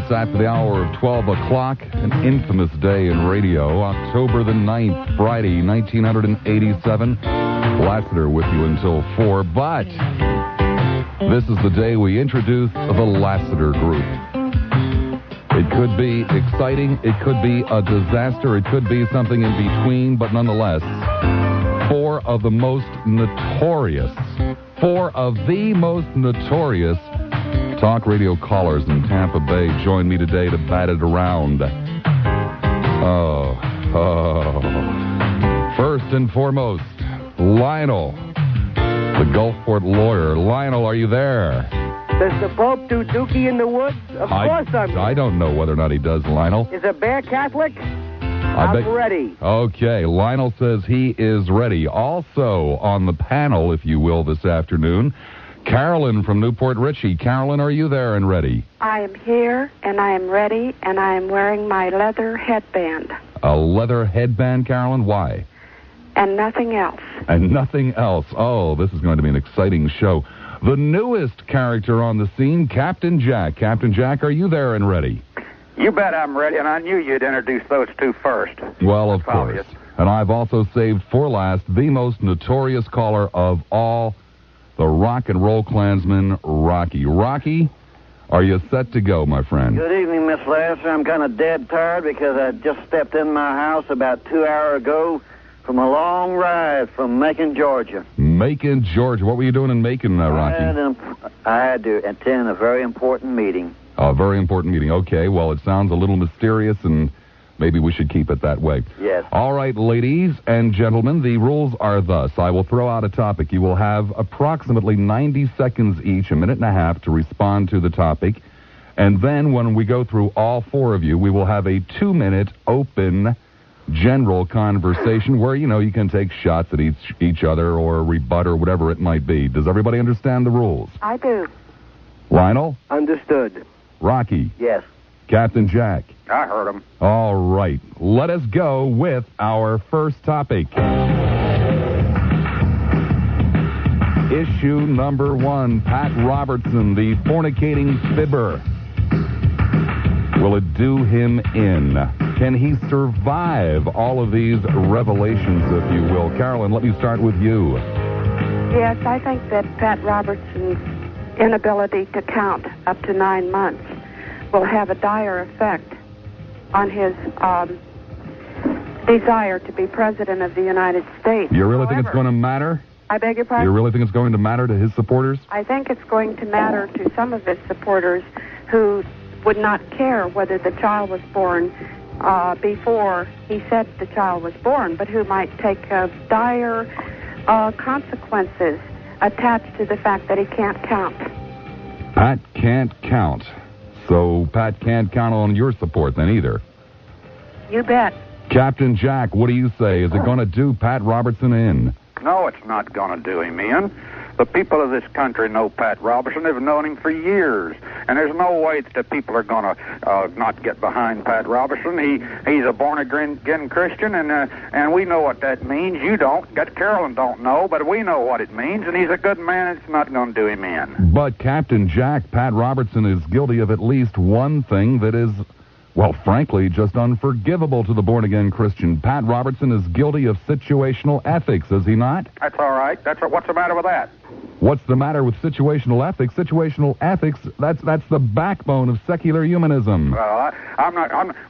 minutes after the hour of 12 o'clock, an infamous day in radio, October the 9th, Friday, 1987. Lassiter with you until 4, but this is the day we introduce the Lassiter Group. It could be exciting, it could be a disaster, it could be something in between, but nonetheless, four of the most notorious talk radio callers in Tampa Bay join me today to bat it around. First and foremost, Lionel, the Gulfport lawyer. Lionel, are you there? Does the Pope do dookie in the woods? Of course I'm here. I don't know whether or not he does, Lionel. Is a bear Catholic? I'm ready. Okay, Lionel says he is ready. Also on the panel, if you will, this afternoon, Carolyn from Port Richey. Carolyn, are you there and ready? I am here, and I am ready, and I am wearing my leather headband. A leather headband, Carolyn? Why? And nothing else. And nothing else. Oh, this is going to be an exciting show. The newest character on the scene, Captain Jack. Captain Jack, are you there and ready? You bet I'm ready, and I knew you'd introduce those two first. Well, of course. And I've also saved for last the most notorious caller of all, the rock and roll Klansman, Rocky. Rocky, are you set to go, my friend? Good evening, Miss Lassiter. I'm kind of dead tired because I just stepped in my house about 2 hours ago from a long ride from Macon, Georgia. Macon, Georgia. What were you doing in Macon, Rocky? I had to attend a very important meeting. A very important meeting. Okay, well, it sounds a little mysterious, and maybe we should keep it that way. Yes. All right, ladies and gentlemen, the rules are thus. I will throw out a topic. You will have approximately 90 seconds each, a minute and a half, to respond to the topic. And then when we go through all four of you, we will have a 2-minute open general conversation where, you can take shots at each other or rebut or whatever it might be. Does everybody understand the rules? I do. Lionel? Understood. Rocky? Yes. Captain Jack? I heard him. All right. Let us go with our first topic. Issue number 1, Pat Robertson, the fornicating fibber. Will it do him in? Can he survive all of these revelations, if you will? Carolyn, let me start with you. Yes, I think that Pat Robertson's inability to count up to 9 months will have a dire effect on his desire to be president of the United States. You really think it's going to matter? I beg your pardon? You really think it's going to matter to his supporters? I think it's going to matter to some of his supporters who would not care whether the child was born before he said the child was born, but who might take dire consequences attached to the fact that he can't count. Pat can't count. So Pat can't count on your support then either. You bet. Captain Jack, what do you say? Is it going to do Pat Robertson in? No, it's not going to do him in. The people of this country know Pat Robertson. They've known him for years. And there's no way that the people are going to not get behind Pat Robertson. He's a born-again Christian, and we know what that means. You don't. Carolyn don't know, but we know what it means. And he's a good man, and it's not going to do him in. But, Captain Jack, Pat Robertson is guilty of at least one thing that is, well, frankly, just unforgivable to the born-again Christian. Pat Robertson is guilty of situational ethics, is he not? That's all right. What's the matter with that? What's the matter with situational ethics? Situational ethics, that's the backbone of secular humanism. Well,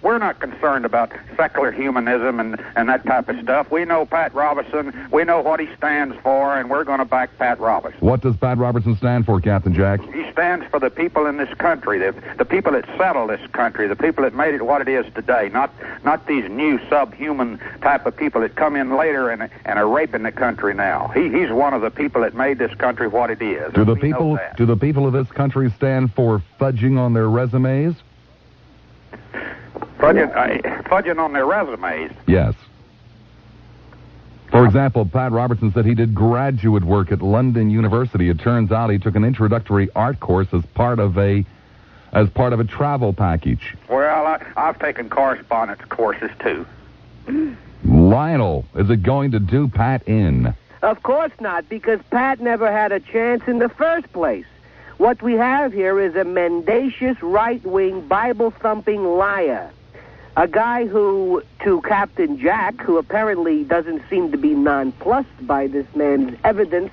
we're not concerned about secular humanism and that type of stuff. We know Pat Robertson. We know what he stands for, and we're going to back Pat Robertson. What does Pat Robertson stand for, Captain Jack? He stands for the people in this country, the people that settle this country, the people that made it what it is today, not these new subhuman type of people that come in later and are raping the country now. He's one of the people that made this country what it is. Do the people of this country stand for fudging on their resumes? Fudging on their resumes? Yes. For example, Pat Robertson said he did graduate work at London University. It turns out he took an introductory art course as part of a travel package. Well, I've taken correspondence courses too. Lionel, is it going to do Pat in? Of course not, because Pat never had a chance in the first place. What we have here is a mendacious, right-wing, Bible-thumping liar. A guy who, to Captain Jack, who apparently doesn't seem to be nonplussed by this man's evidence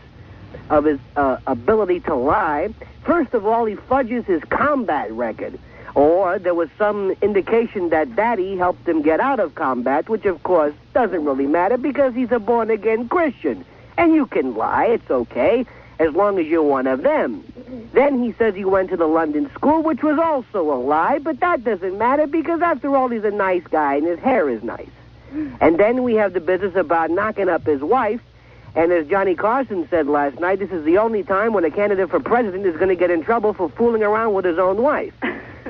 of his ability to lie. First of all, he fudges his combat record. Or there was some indication that Daddy helped him get out of combat, which, of course, doesn't really matter because he's a born-again Christian. And you can lie, it's okay, as long as you're one of them. Then he says he went to the London school, which was also a lie, but that doesn't matter because, after all, he's a nice guy and his hair is nice. And then we have the business about knocking up his wife, and as Johnny Carson said last night, this is the only time when a candidate for president is going to get in trouble for fooling around with his own wife.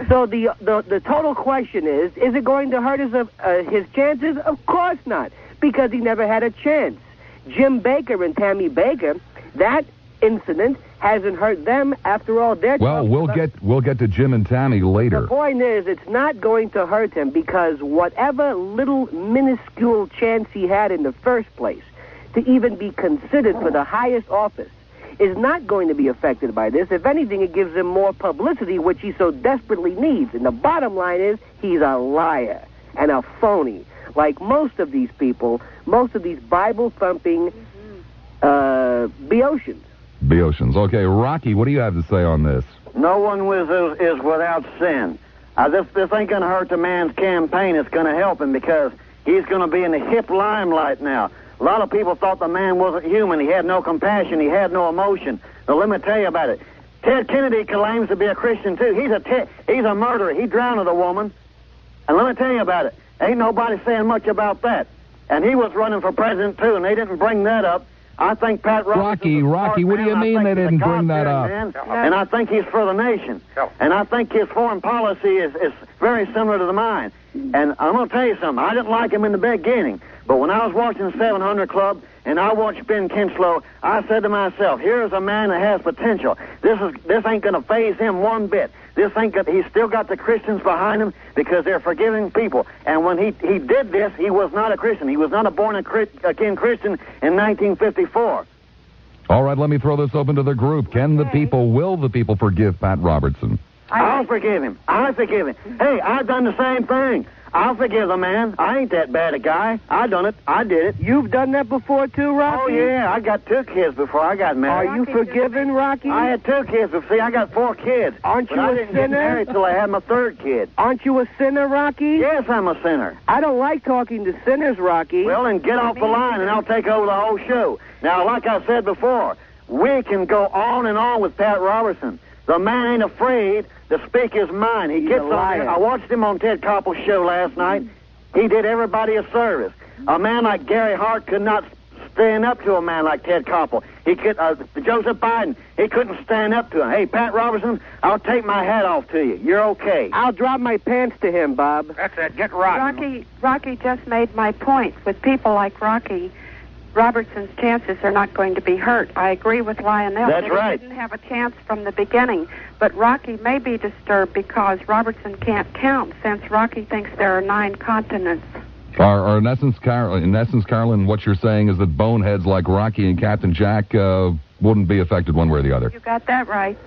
So the total question is it going to hurt his chances? Of course not, because he never had a chance. Jim Baker and Tammy Baker, that incident hasn't hurt them. After all, they're... Well, we'll get to Jim and Tammy later. The point is, it's not going to hurt him because whatever little minuscule chance he had in the first place to even be considered for the highest office is not going to be affected by this. If anything, it gives him more publicity, which he so desperately needs. And the bottom line is, he's a liar and a phony. Like most of these people, most of these Bible-thumping Boeotians. Boeotians. Okay, Rocky, what do you have to say on this? No one is without sin. This ain't going to hurt the man's campaign. It's going to help him because he's going to be in the hip limelight now. A lot of people thought the man wasn't human. He had no compassion. He had no emotion. Now, let me tell you about it. Ted Kennedy claims to be a Christian, too. He's a murderer. He drowned a woman. And let me tell you about it. Ain't nobody saying much about that. And he was running for president, too, and they didn't bring that up. I think Pat Robertson... Rocky, what do you mean they didn't bring that up? And I think he's for the nation. And I think his foreign policy is very similar to the mine. And I'm going to tell you something. I didn't like him in the beginning. But when I was watching 700 Club and I watched Ben Kinslow, I said to myself, here's a man that has potential. This ain't going to faze him one bit. He's still got the Christians behind him because they're forgiving people. And when he did this, he was not a Christian. He was not a born-again Christian in 1954. All right, let me throw this open to the group. Will the people forgive Pat Robertson? I'll forgive him. Hey, I've done the same thing. I'll forgive the man. I ain't that bad a guy. I done it. I did it. You've done that before, too, Rocky? Oh, yeah. I got 2 kids before I got married. Are you forgiven, Rocky? I had 2 kids. But see, I got 4 kids. Aren't you I a didn't sinner? get married till I had my 3rd kid. Aren't you a sinner, Rocky? Yes, I'm a sinner. I don't like talking to sinners, Rocky. Well, then get off the line and I'll take over the whole show. Now, like I said before, we can go on and on with Pat Robertson. The man ain't afraid to speak his mind. He gets on there. I watched him on Ted Koppel's show last night. He did everybody a service. A man like Gary Hart could not stand up to a man like Ted Koppel. Joseph Biden, he couldn't stand up to him. Hey, Pat Robertson, I'll take my hat off to you. You're okay. I'll drop my pants to him, Bob. That's it. Get right. Rocky just made my point. With people like Rocky, Robertson's chances are not going to be hurt. I agree with Lionel. That's right. He didn't have a chance from the beginning. But Rocky may be disturbed because Robertson can't count, since Rocky thinks there are 9 continents. In essence, Carolyn, what you're saying is that boneheads like Rocky and Captain Jack wouldn't be affected one way or the other. You got that right.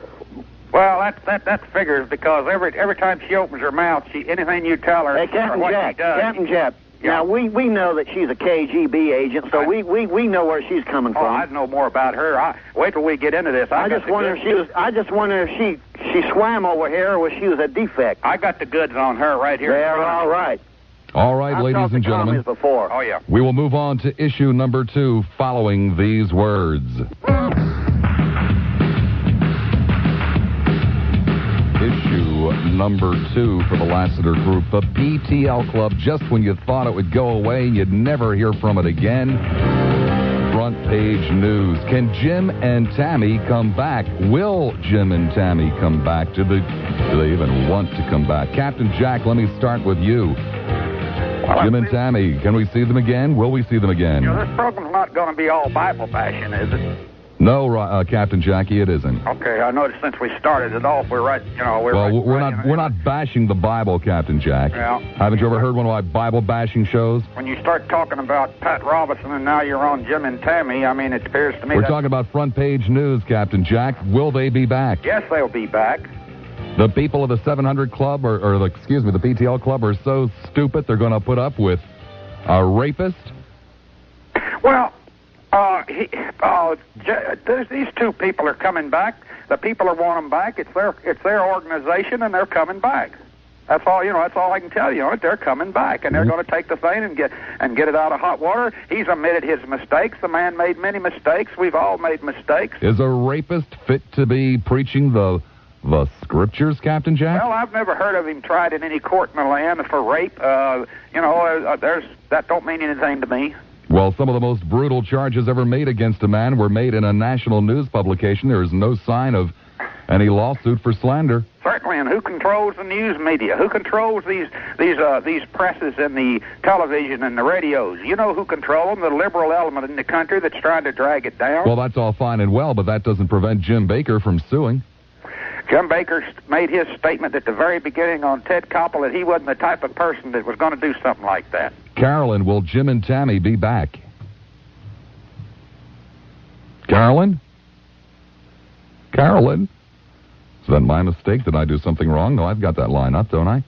Well, that figures because every time she opens her mouth, anything you tell her, hey, Captain Jack, she does. Captain Jack. Yeah. Now, we know that she's a KGB agent, so we know where she's coming from. I know more about her. Wait till we get into this. I just wonder if she swam over here or she was a defect. I got the goods on her right here. They're all right. All right, ladies and gentlemen. Before. Oh, yeah. We will move on to issue number 2 following these words. Issue number 2 for the Lassiter Group, the BTL Club. Just when you thought it would go away, you'd never hear from it again. Front page news. Can Jim and Tammy come back? Will Jim and Tammy come back? Do they even want to come back? Captain Jack, let me start with you. Jim and Tammy, can we see them again? Will we see them again? This program's not going to be all Bible bashing, is it? No, Captain Jackie, it isn't. Okay, I noticed since we started it off, we're right. We're not bashing the Bible, Captain Jack. Yeah. Haven't you ever heard one of my Bible bashing shows? When you start talking about Pat Robertson and now you're on Jim and Tammy, I mean, it appears to me we're talking about front page news, Captain Jack. Will they be back? Yes, they'll be back. The people of the 700 Club, the PTL Club, are so stupid they're going to put up with a rapist? Well, these two people are coming back. The people are wanting them back. It's their organization, and they're coming back. That's all. That's all I can tell you on it. They're coming back, and they're going to take the thing and get it out of hot water. He's admitted his mistakes. The man made many mistakes. We've all made mistakes. Is a rapist fit to be preaching the scriptures, Captain Jack? Well, I've never heard of him tried in any court in the land for rape. That don't mean anything to me. Well, some of the most brutal charges ever made against a man were made in a national news publication. There is no sign of any lawsuit for slander. Certainly, and who controls the news media? Who controls these presses and the television and the radios? You know who controls them? The liberal element in the country that's trying to drag it down. Well, that's all fine and well, but that doesn't prevent Jim Baker from suing. Jim Baker made his statement at the very beginning on Ted Koppel that he wasn't the type of person that was going to do something like that. Carolyn, will Jim and Tammy be back? Carolyn? Carolyn? Is that my mistake? Did I do something wrong? No, I've got that line up, don't I?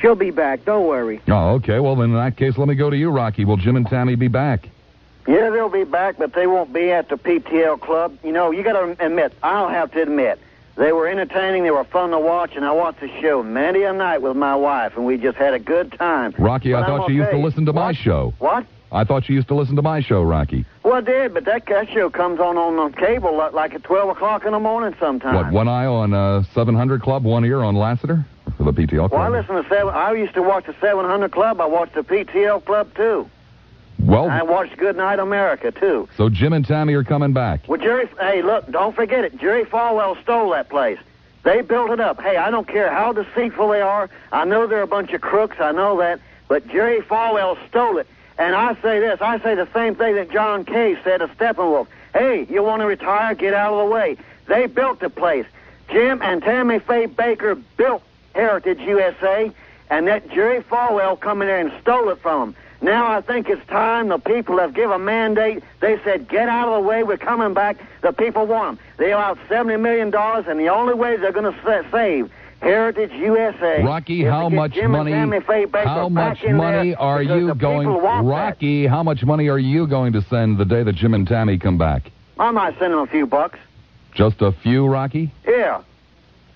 She'll be back. Don't worry. Oh, okay. Well, then in that case, let me go to you, Rocky. Will Jim and Tammy be back? Yeah, they'll be back, but they won't be at the PTL Club. You got to admit, I'll have to admit, they were entertaining, they were fun to watch, and I watched the show many a night with my wife, and we just had a good time. Rocky, I thought you used to listen to my show. What? I thought you used to listen to my show, Rocky. Well, I did, but that show comes on cable like at 12 o'clock in the morning sometimes. What, one eye on 700 Club, one ear on Lassiter? For the PTL Club? Well, I used to watch the 700 Club. I watched the PTL Club, too. Well, I watched Good Night America, too. So Jim and Tammy are coming back. Well, hey, look, don't forget it. Jerry Falwell stole that place. They built it up. Hey, I don't care how deceitful they are. I know they're a bunch of crooks. I know that. But Jerry Falwell stole it. And I say this. I say the same thing that John Kay said to Steppenwolf. Hey, you want to retire? Get out of the way. They built the place. Jim and Tammy Faye Baker built Heritage USA, and that Jerry Falwell come in there and stole it from them. Now I think it's time. The people have given a mandate. They said, get out of the way. We're coming back. The people want them. They allowed $70 million, and the only way they're going to save Heritage USA. Rocky, how much money are you going? Rocky, how much money are you going to send the day that Jim and Tammy come back? I might send them a few bucks. Just a few, Rocky? Yeah.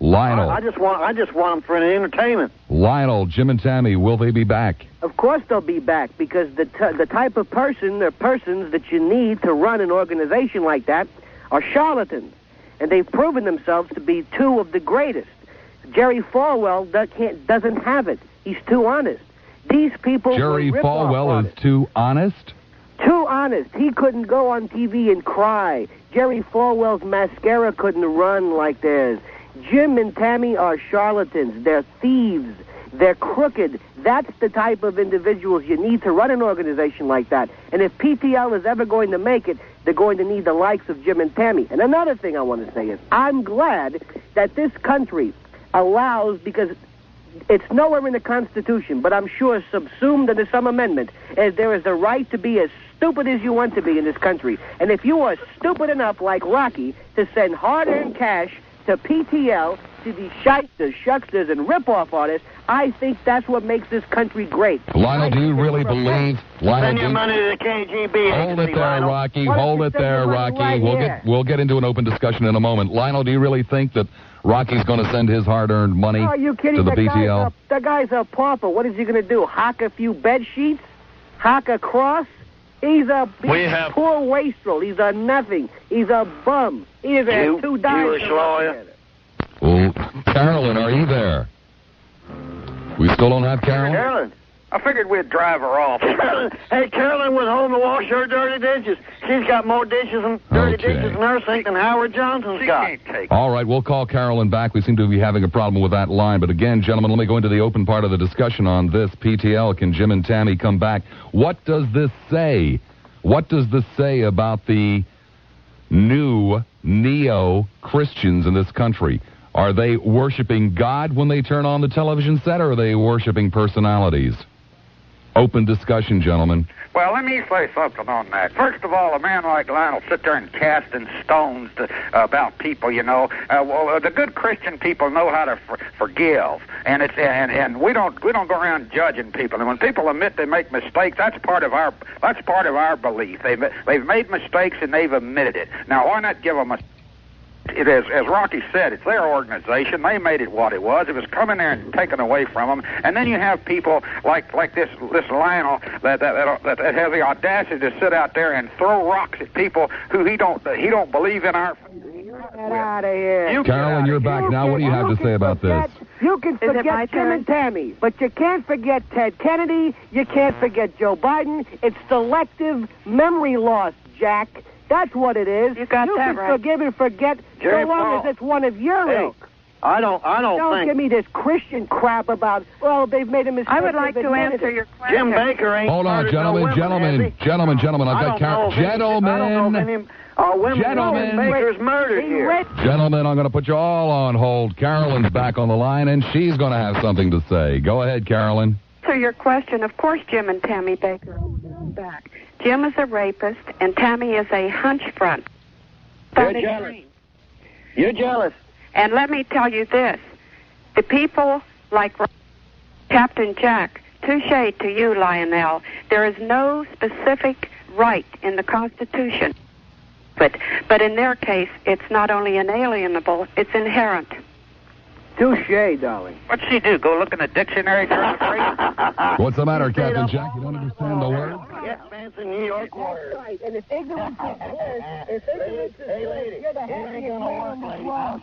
Lionel. I just want them for an entertainment. Lionel, Jim and Tammy, will they be back? Of course they'll be back, because the type of person or persons that you need to run an organization like that are charlatans, and they've proven themselves to be two of the greatest. Jerry Falwell doesn't have it. He's too honest. These people. Jerry Falwell is too honest? Too honest. He couldn't go on TV and cry. Jerry Falwell's mascara couldn't run like theirs. Jim and Tammy are charlatans. They're thieves. They're crooked. That's the type of individuals you need to run an organization like that. And if PTL is ever going to make it, they're going to need the likes of Jim and Tammy. And another thing I want to say is, I'm glad that this country allows, because it's nowhere in the Constitution, but I'm sure subsumed under some amendment, as there is a right to be as stupid as you want to be in this country. And if you are stupid enough, like Rocky, to send hard-earned cash to PTL, to these shysters, shucksters, and rip-off artists, I think that's what makes this country great. Lionel, do you really believe? Send your money to the KGB. Hold it there, Rocky. Hold it there, Rocky. We'll get into an open discussion in a moment. Lionel, do you really think that Rocky's going to send his hard-earned money to the PTL? The guy's a pauper. What is he going to do? Hock a few bed sheets? Hock a cross? He's a poor wastrel. He's a nothing. He's a bum. He has had $2. Jewish lawyer. Well, Carolyn, are you there? We still don't have Carolyn? Carolyn. I figured we'd drive her off. Hey, Carolyn went home to wash her dirty dishes. She's got more dishes and dirty dishes in her sink than Howard Johnson's got. All right, we'll call Carolyn back. We seem to be having a problem with that line. But again, gentlemen, let me go into the open part of the discussion on this. PTL, can Jim and Tammy come back? What does this say? What does this say about the new neo-Christians in this country? Are they worshiping God when they turn on the television set, or are they worshiping personalities? Open discussion, gentlemen. Well, let me say something on that. First of all, a man like Lionel sit there and casting stones about people, you know. Well, the good Christian people know how to forgive, and we don't go around judging people. And when people admit they make mistakes, that's part of our belief. They've made mistakes and they've admitted it. Now, why not give them a? It is, as Rocky said, it's their organization. They made it what it was. It was coming there and taken away from them. And then you have people like this Lionel that has the audacity to sit out there and throw rocks at people who he don't believe in our. Get out of here. Carolyn, you're back now. What do you have to say about this? You can forget Jim and Tammy, but you can't forget Ted Kennedy. You can't forget Joe Biden. It's selective memory loss, Jack. That's what it is. You got that right. You can forgive and forget so long as it's one of your ilk. I don't Don't give me this Christian crap about, well, they've made a mistake. I would like to answer your question. Jim Baker ain't. Hold on, gentlemen. I've got gentlemen. Gentlemen, Baker's murdered here. Gentlemen, I'm going to put you all on hold. Carolyn's back on the line, and she's going to have something to say. Go ahead, Carolyn. To your question, of course, Jim and Tammy Baker are back. Jim is a rapist, and Tammy is a hunch front. You're jealous. And let me tell you this. The people like Captain Jack, touche to you, Lionel. There is no specific right in the Constitution. But in their case, it's not only inalienable, it's inherent. Touche, darling. What'd she do? Go look in the dictionary? What's the matter, Captain Jack? You don't understand the word? Yes, fancy New York word. Right, and if ignorance is bliss, you're the happiest man in the world.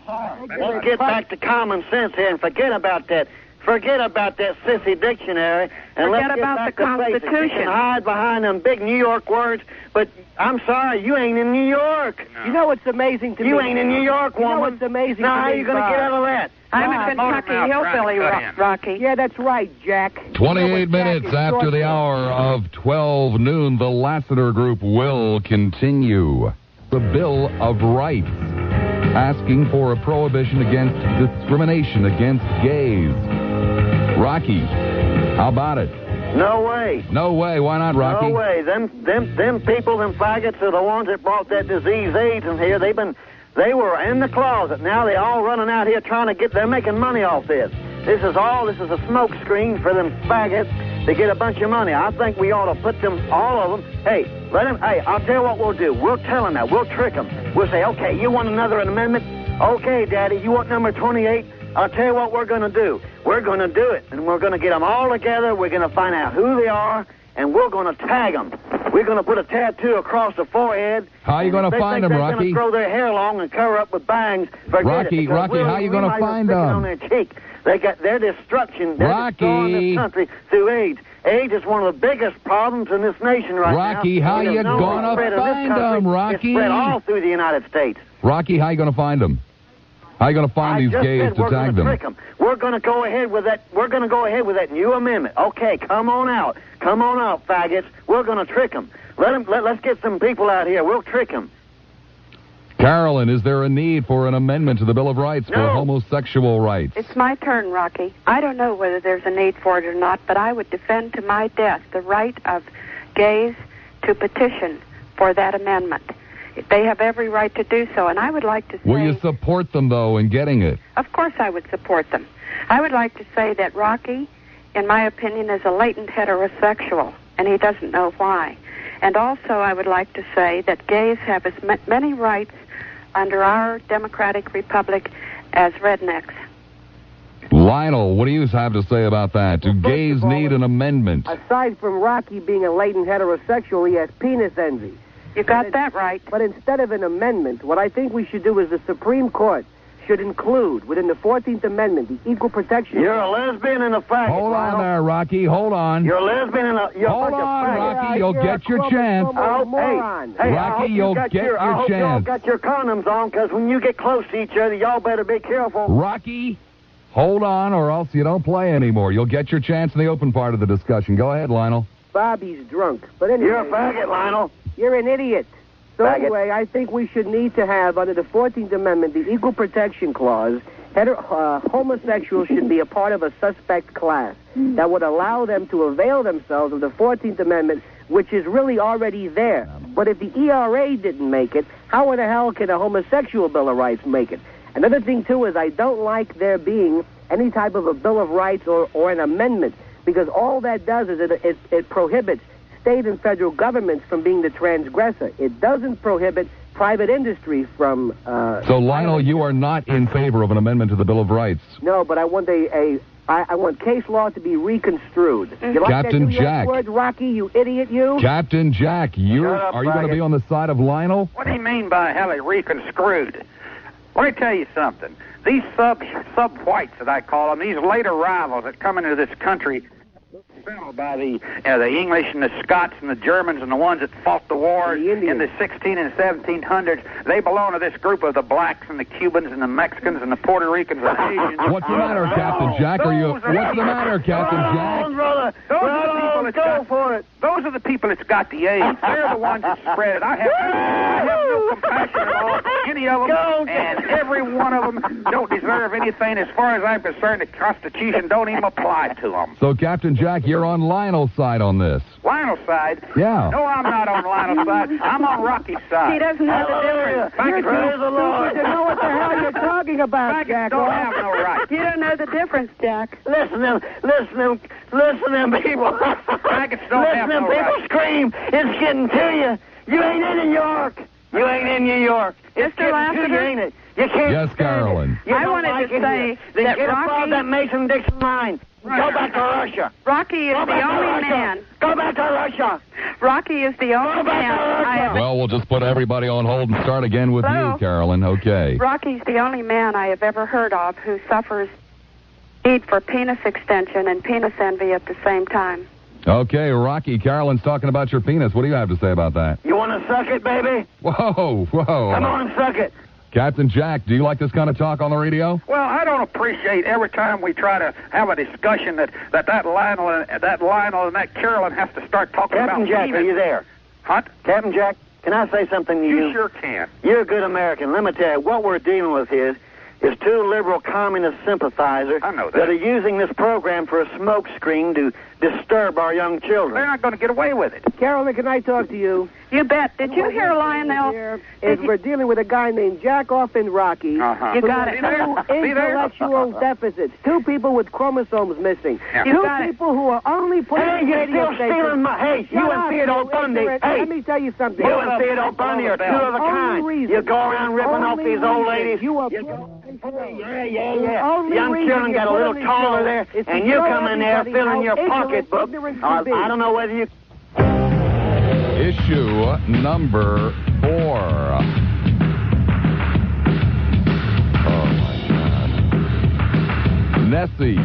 Let's get back to common sense here and forget about that. Forget about that sissy dictionary and let's get back to basics. You can hide behind them big New York words, but I'm sorry, you ain't in New York. No. You know what's amazing to me? You ain't in New York, woman. You know what's amazing now, to me? How are you going to get out of that? I'm a Kentucky hillbilly, Rocky. Yeah, that's right, Jack. 28 minutes after the hour of 12 noon, the Lassiter Group will continue. The Bill of Rights, asking for a prohibition against discrimination against gays. Rocky, how about it? No way. No way. Why not, Rocky? No way. Them people, them faggots are the ones that brought that disease AIDS in here. They were in the closet. Now they all running out here trying to they're making money off this. This is a smoke screen for them faggots to get a bunch of money. I think we ought to put them, all of them, hey, I'll tell you what we'll do. We'll tell them that. We'll trick them. We'll say, okay, you want another amendment? Okay, Daddy, you want number 28? I'll tell you what we're going to do. We're going to do it, and we're going to get them all together. We're going to find out who they are, and we're going to tag them. We're going to put a tattoo across the forehead. How are you going to find them, Rocky? They're going to grow their hair long and cover up with bangs. Rocky, how are you going to find them? On their cheek. They got their destruction. They're destroying this country through AIDS. AIDS is one of the biggest problems in this nation right now. Rocky, how are you going to find them, Rocky? It's spread all through the United States. Rocky, how are you going to find them? How are you going to find these gays to tag them? Trick them? We're going to go ahead with that. We're going to go ahead with that new amendment. Okay, come on out, faggots. We're going to trick them. Let's get some people out here. We'll trick them. Carolyn, is there a need for an amendment to the Bill of Rights for homosexual rights? It's my turn, Rocky. I don't know whether there's a need for it or not, but I would defend to my death the right of gays to petition for that amendment. They have every right to do so, and I would like to say... Will you support them, though, in getting it? Of course I would support them. I would like to say that Rocky, in my opinion, is a latent heterosexual, and he doesn't know why. And also I would like to say that gays have as many rights under our democratic republic as rednecks. Lionel, what do you have to say about that? Do gays need an amendment? Aside from Rocky being a latent heterosexual, he has penis envy. You got that right. But instead of an amendment, what I think we should do is the Supreme Court should include, within the 14th Amendment, the equal protection... You're a lesbian and a faggot. Hold on there, Rocky. Hold on. You're a lesbian and a... Hold on, Rocky. You'll get your chance. Rocky, you'll get your chance. I hope y'all got your condoms on, because when you get close to each other, y'all better be careful. Rocky, hold on, or else you don't play anymore. You'll get your chance in the open part of the discussion. Go ahead, Lionel. Bobby's drunk. But anyway... You're a faggot, Lionel. You're an idiot. So anyway, I think we should need to have, under the 14th Amendment, the Equal Protection Clause, homosexuals should be a part of a suspect class that would allow them to avail themselves of the 14th Amendment, which is really already there. But if the ERA didn't make it, how in the hell can a homosexual Bill of Rights make it? Another thing, too, is I don't like there being any type of a Bill of Rights or an amendment, because all that does is it prohibits state and federal governments from being the transgressor. It doesn't prohibit private industry from... So, Lionel, you are not in favor of an amendment to the Bill of Rights? No, but I want I want case law to be reconstrued. You like Captain that Jack. word, Rocky, you idiot, you? Captain Jack, are you going to be on the side of Lionel? What do you mean by hell it reconstrued? Let me tell you something. These sub-whites that I call them, these late arrivals that come into this country, by the English and the Scots and the Germans and the ones that fought the wars in the 16 and 1700s. They belong to this group of the blacks and the Cubans and the Mexicans and the Puerto Ricans and Asians. What's the matter, Captain Jack? What's the matter, Captain Jack? Those are the people that's got the AIDS. They're the ones that spread it. I have no compassion at all for any of them, and every one of them don't deserve anything. As far as I'm concerned, the Constitution don't even apply to them. So, Captain Jack, you're on Lionel's side on this. Lionel's side? Yeah. No, I'm not on Lionel's side. I'm on Rocky's side. He doesn't know the difference. You're too stupid to know what the hell you're talking about, Jack. Don't have no right. You don't know the difference, Jack. Listen to them people. Faggots don't have no people right. scream. It's getting to you. You ain't in New York. You ain't in New York. It's getting to you, ain't it? You can't. Yes, Carolyn. I wanted to say that Rocky... that Mason-Dixon line. Go back to Russia. Rocky is the only man. Go back to Russia. Rocky is the only man I have... Well, we'll just put everybody on hold and start again with you, Carolyn. Okay. Rocky's the only man I have ever heard of who suffers need for penis extension and penis envy at the same time. Okay, Rocky, Carolyn's talking about your penis. What do you have to say about that? You want to suck it, baby? Whoa. Come on, suck it. Captain Jack, do you like this kind of talk on the radio? Well, I don't appreciate every time we try to have a discussion that Lionel and that Carolyn has to start talking about Captain Jack, are you there? Hunt? Captain Jack, can I say something to you? You sure can. You're a good American. Let me tell you, what we're dealing with is two liberal communist sympathizers that are using this program for a smokescreen to disturb our young children. They're not going to get away with it. Carolyn, can I talk to you? You bet. Did you hear Lionel? We're dealing with a guy named Jack Off and Rocky. Uh-huh. You got it. Two intellectual deficits. Two people with chromosomes missing. Yeah. Two people who are only putting radio stations. You and Theodore Bundy. Hey, let me tell you something. You and Theodore Bundy are two of a kind. You go around ripping off these old ladies. Yeah. Young children got a little taller there, and you come in there filling your pocketbook. I don't know whether you... Issue number 4. Oh, my God. Nessie,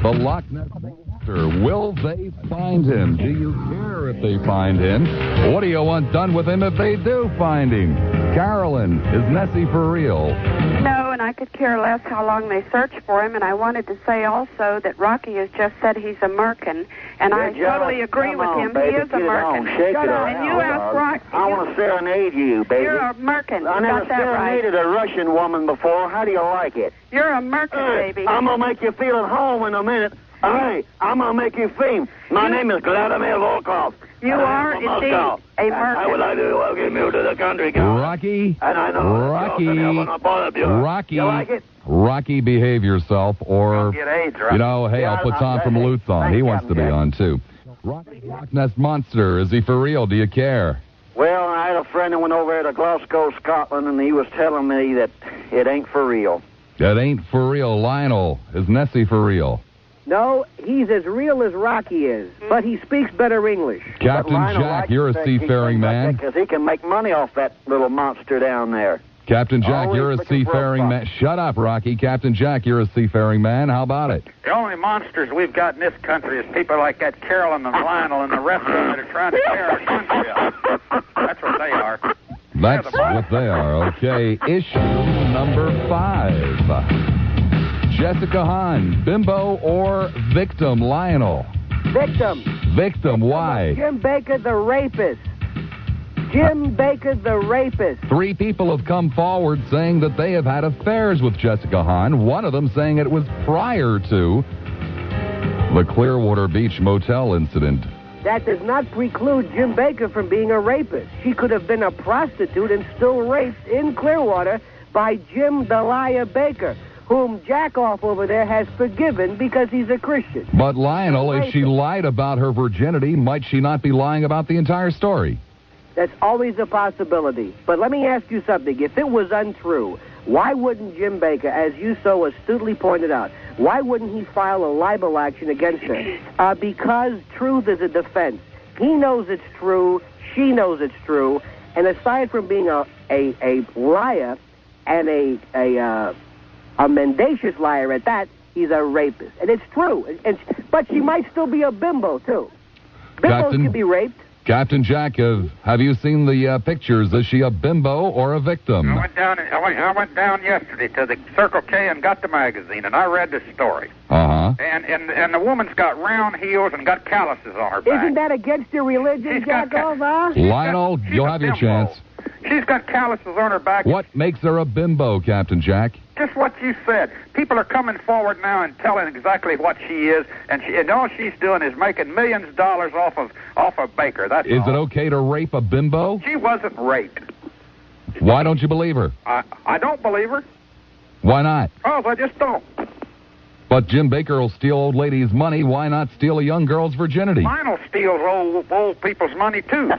the Loch Ness Monster. Will they find him? Do you care if they find him? What do you want done with him if they do find him? Carolyn, is Nessie for real? No, and I could care less how long they search for him. And I wanted to say also that Rocky has just said he's a Merkin, and I totally agree with him. He is a Merkin. Shut up. And you ask Rocky. I want to serenade you, baby. You're a Merkin. I never serenaded a Russian woman before. How do you like it? You're a Merkin, baby. I'm going to make you feel at home in a minute. Hey, I'm going to make you fame. My name is Vladimir Volkov. You are indeed a Merkin. I would like to welcome you to the country, girl. Rocky, And I know Rocky, You like it? Rocky, behave yourself, or, Get AIDS, right? you know, hey, I'll put Tom from Lutz on. He wants to be on, too. Rocky, Loch Ness Monster, is he for real? Do you care? Well, I had a friend that went over there to Glasgow, Scotland, and he was telling me that it ain't for real. That ain't for real. Lionel, is Nessie for real? No, he's as real as Rocky is, but he speaks better English. Captain Jack, you're a seafaring man. Because he can make money off that little monster down there. Captain Jack, you're a seafaring man. Shut up, Rocky. Captain Jack, you're a seafaring man. How about it? The only monsters we've got in this country is people like that Carolyn and Lionel and the rest of them that are trying to tear our country up. That's what they are. That's what they are. Okay, issue number 5. Jessica Hahn, bimbo or victim? Lionel. Victim. Victim, why? Jim Baker, the rapist. Jim Baker, the rapist. 3 people have come forward saying that they have had affairs with Jessica Hahn. One of them saying it was prior to the Clearwater Beach Motel incident. That does not preclude Jim Baker from being a rapist. She could have been a prostitute and still raped in Clearwater by Jim the Liar Baker, whom Jackoff over there has forgiven because he's a Christian. But Lionel, if she lied about her virginity, might she not be lying about the entire story? That's always a possibility. But let me ask you something. If it was untrue, why wouldn't Jim Baker, as you so astutely pointed out, why wouldn't he file a libel action against her? Because truth is a defense. He knows it's true. She knows it's true. And aside from being a liar and a mendacious liar at that, he's a rapist. And it's true. But she might still be a bimbo, too. Bimbos can be raped. Captain Jack, have you seen the pictures? Is she a bimbo or a victim? I went down yesterday to the Circle K and got the magazine, and I read the story. Uh-huh. And the woman's got round heels and got calluses on her back. Isn't that against your religion, Jackoff, huh? Lionel, you'll have your chance. She's got calluses on her back. What makes her a bimbo, Captain Jack? Just what you said. People are coming forward now and telling exactly what she is, and all she's doing is making millions of dollars off of Baker. That's Is all. it okay to rape a bimbo? She wasn't raped. Why don't you believe her? I don't believe her. Why not? Oh, I just don't. But Jim Baker will steal old ladies' money. Why not steal a young girl's virginity? Lionel steals old people's money, too.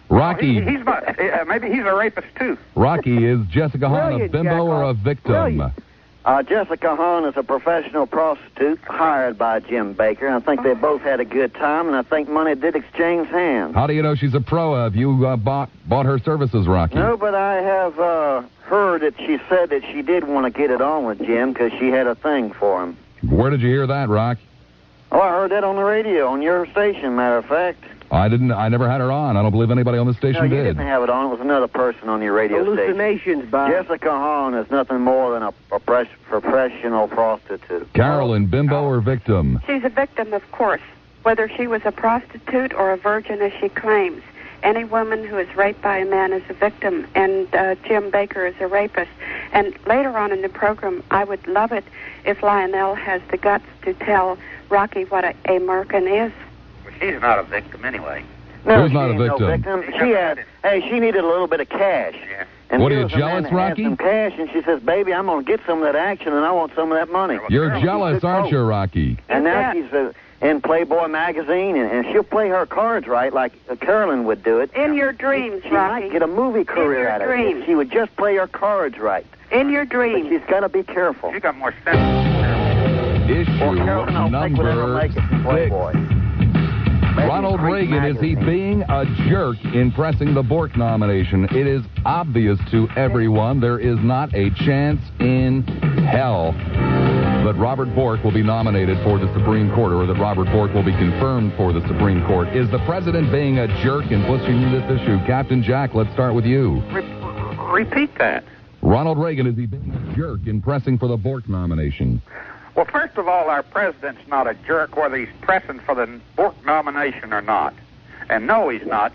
Rocky. He's not, maybe he's a rapist, too. Rocky, is Jessica Hahn a Brilliant, bimbo Jackoff. or a victim? Brilliant. Jessica Hahn is a professional prostitute hired by Jim Baker. I think they both had a good time, and I think money did exchange hands. How do you know she's a pro? Have you bought her services, Rocky? No, but I have heard that she said that she did want to get it on with Jim because she had a thing for him. Where did you hear that, Rock? Oh, I heard that on the radio, on your station, matter of fact. I never had her on. I don't believe anybody on the station No, you did. didn't have it on. It was another person on your radio station. Hallucinations, Bob. Jessica Hahn is nothing more than a professional prostitute. Carolyn, bimbo or victim? She's a victim, of course, whether she was a prostitute or a virgin, as she claims. Any woman who is raped by a man is a victim, and Jim Baker is a rapist. And later on in the program, I would love it if Lionel has the guts to tell Rocky what a merkin is. Well, she's not a victim anyway. No, Who's she not a ain't no victim? She needed a little bit of cash. Yeah. And What, are here you was a man jealous, that had Rocky? some cash, and she says, baby, I'm going to get some of that action, and I want some of that money. You're She's jealous, good aren't folk. you, Rocky? And now You she's in Playboy magazine, and she'll play her cards right like Carolyn would do it. In your dreams, She Rocky. might get a movie career your out of it dreams. if she would just play her cards right. In your But dreams. she's got to be careful. She got more sense than Carolyn. Issue Well, Carolyn, I'll think whatever number make it from 6. Playboy. Maybe Ronald Creep Reagan, is he magazine. being a jerk in pressing the Bork nomination? It is obvious to everyone there is not a chance in hell that Robert Bork will be nominated for the Supreme Court, or that Robert Bork will be confirmed for the Supreme Court. Is the president being a jerk in pushing this issue? Captain Jack, let's start with you. Repeat that. Ronald Reagan, is he being a jerk in pressing for the Bork nomination? Well, first of all, our president's not a jerk, whether he's pressing for the Bork nomination or not. And no, he's not.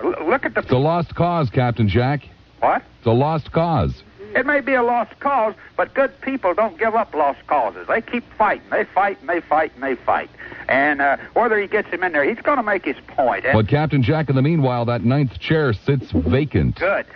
Look at the... It's a lost cause, Captain Jack. What? It's a lost cause. It may be a lost cause, but good people don't give up lost causes. They keep fighting. They fight, and they fight, and they fight. And whether he gets him in there, he's going to make his point. And But Captain Jack, in the meanwhile, that 9th chair sits vacant. Good.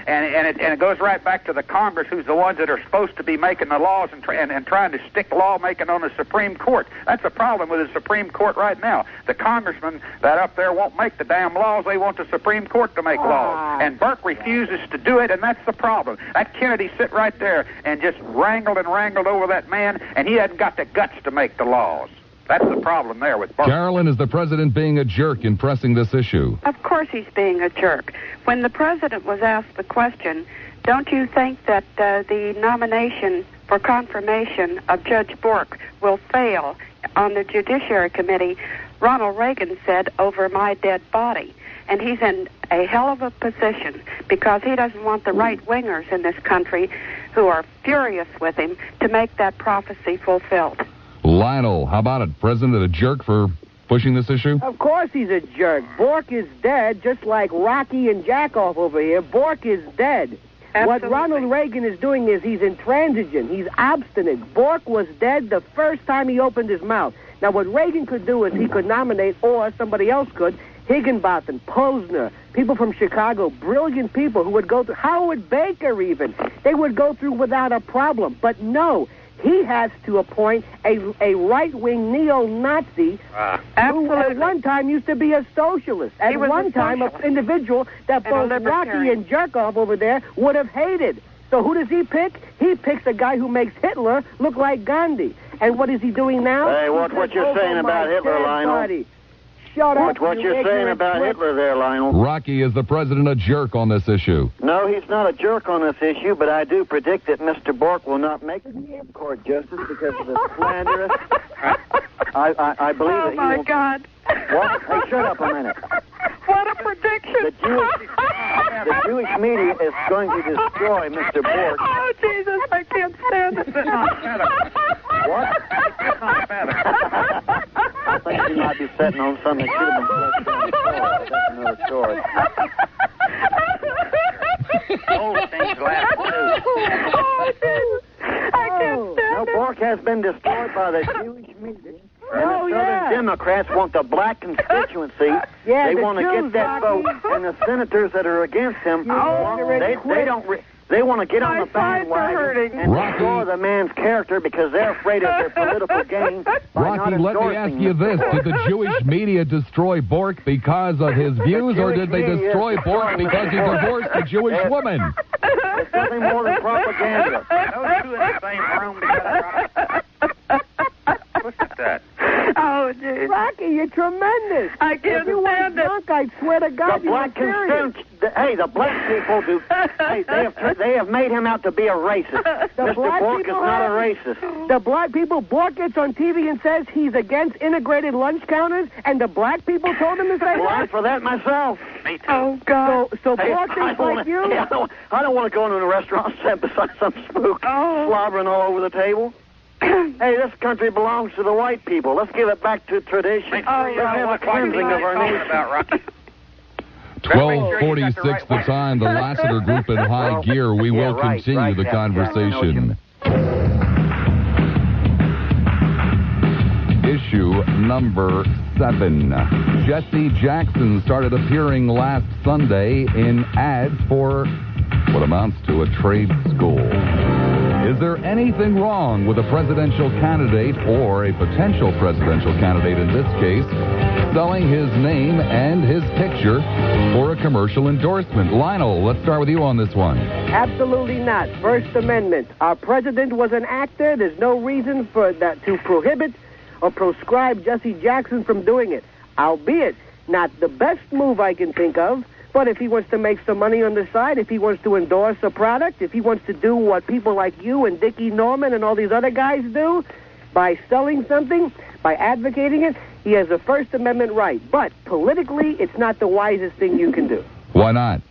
And it goes right back to the Congress, who's the ones that are supposed to be making the laws and trying to stick lawmaking on the Supreme Court. That's the problem with the Supreme Court right now. The congressmen that up there won't make the damn laws. They want the Supreme Court to make laws. And Burke refuses to do it, and that's the problem. That Kennedy sit right there and just wrangled over that man, and he hadn't got the guts to make the laws. That's the problem there with Burke. Carolyn, is the president being a jerk in pressing this issue? Of course he's being a jerk. When the president was asked the question, don't you think that the nomination for confirmation of Judge Bork will fail on the Judiciary Committee, Ronald Reagan said, over my dead body. And he's in a hell of a position because he doesn't want the right-wingers in this country who are furious with him to make that prophecy fulfilled. Lionel, how about it? President a jerk for pushing this issue? Of course he's a jerk. Bork is dead, just like Rocky and Jackoff over here. Bork is dead. Absolutely. What Ronald Reagan is doing is he's intransigent. He's obstinate. Bork was dead the first time he opened his mouth. Now, what Reagan could do is he could nominate, or somebody else could, Higginbotham, Posner, people from Chicago, brilliant people who would go through, Howard Baker even. They would go through without a problem. But no, he has to appoint a right-wing neo-Nazi who at one time used to be a socialist. At one time, an individual that both Rocky and Jerkoff over there would have hated. So who does he pick? He picks a guy who makes Hitler look like Gandhi. And what is he doing now? Hey, what you're saying about Hitler, Lionel? Party. Shut up. What you're saying about Hitler there, Lionel? Rocky, is the president a jerk on this issue? No, he's not a jerk on this issue, but I do predict that Mr. Bork will not make the Supreme Court justice because of the slanderous. I believe that he will. Oh, my God. What? Hey, shut up a minute. What a prediction. The Jewish media is going to destroy Mr. Bork. Oh, Jesus, I can't stand it. What? I think he might be setting on something that should have been flushed down the toilet. That's another story. Old things last too. Oh, Jesus. I can't stand it. Bork has been destroyed by the Jewish media. And Oh, the Southern yeah. Democrats want the black constituency. Yeah, they the want to Jews, get that Rocky. vote, and the senators that are against him, they want to get on My the sides are hurting. bandwagon and Rocky. destroy the man's character because they're afraid of their political gain. by Rocky, not let me ask endorsing you Mr. this. Bork. Did the Jewish media destroy Bork because of his views, or did they Jewish media destroy is Bork destroying because he Mr. Bork. divorced a Jewish woman? It's nothing more than propaganda. Those two in the same room together. Look at that. Oh, geez. Rocky, you're tremendous. I can't If you weren't stand it. drunk, I'd swear to God The you were black serious. the black people do. Hey, they have made him out to be a racist. Mr. black Bork is people not a have- racist. The black people, Bork gets on TV and says he's against integrated lunch counters, and the black people told him to say Well, I'm that. for that myself. Me too. Oh, God. So Hey, Bork thinks like you? I don't want to go into a restaurant and sit beside some spook slobbering all over the table. Hey, this country belongs to the white people. Let's give it back to tradition. Make sure you know Let's have a what cleansing of our talking nation. about, Rocky. 12:46 the time. The Lassiter Group in high gear. We will continue the conversation. Issue number 7. Jesse Jackson started appearing last Sunday in ads for what amounts to a trade school. Is there anything wrong with a presidential candidate, or a potential presidential candidate in this case, selling his name and his picture for a commercial endorsement? Lionel, let's start with you on this one. Absolutely not. First Amendment. Our president was an actor. There's no reason for that to prohibit or proscribe Jesse Jackson from doing it. Albeit not the best move I can think of, but if he wants to make some money on the side, if he wants to endorse a product, if he wants to do what people like you and Dickie Norman and all these other guys do, by selling something, by advocating it, he has a First Amendment right. But politically, it's not the wisest thing you can do. Why not?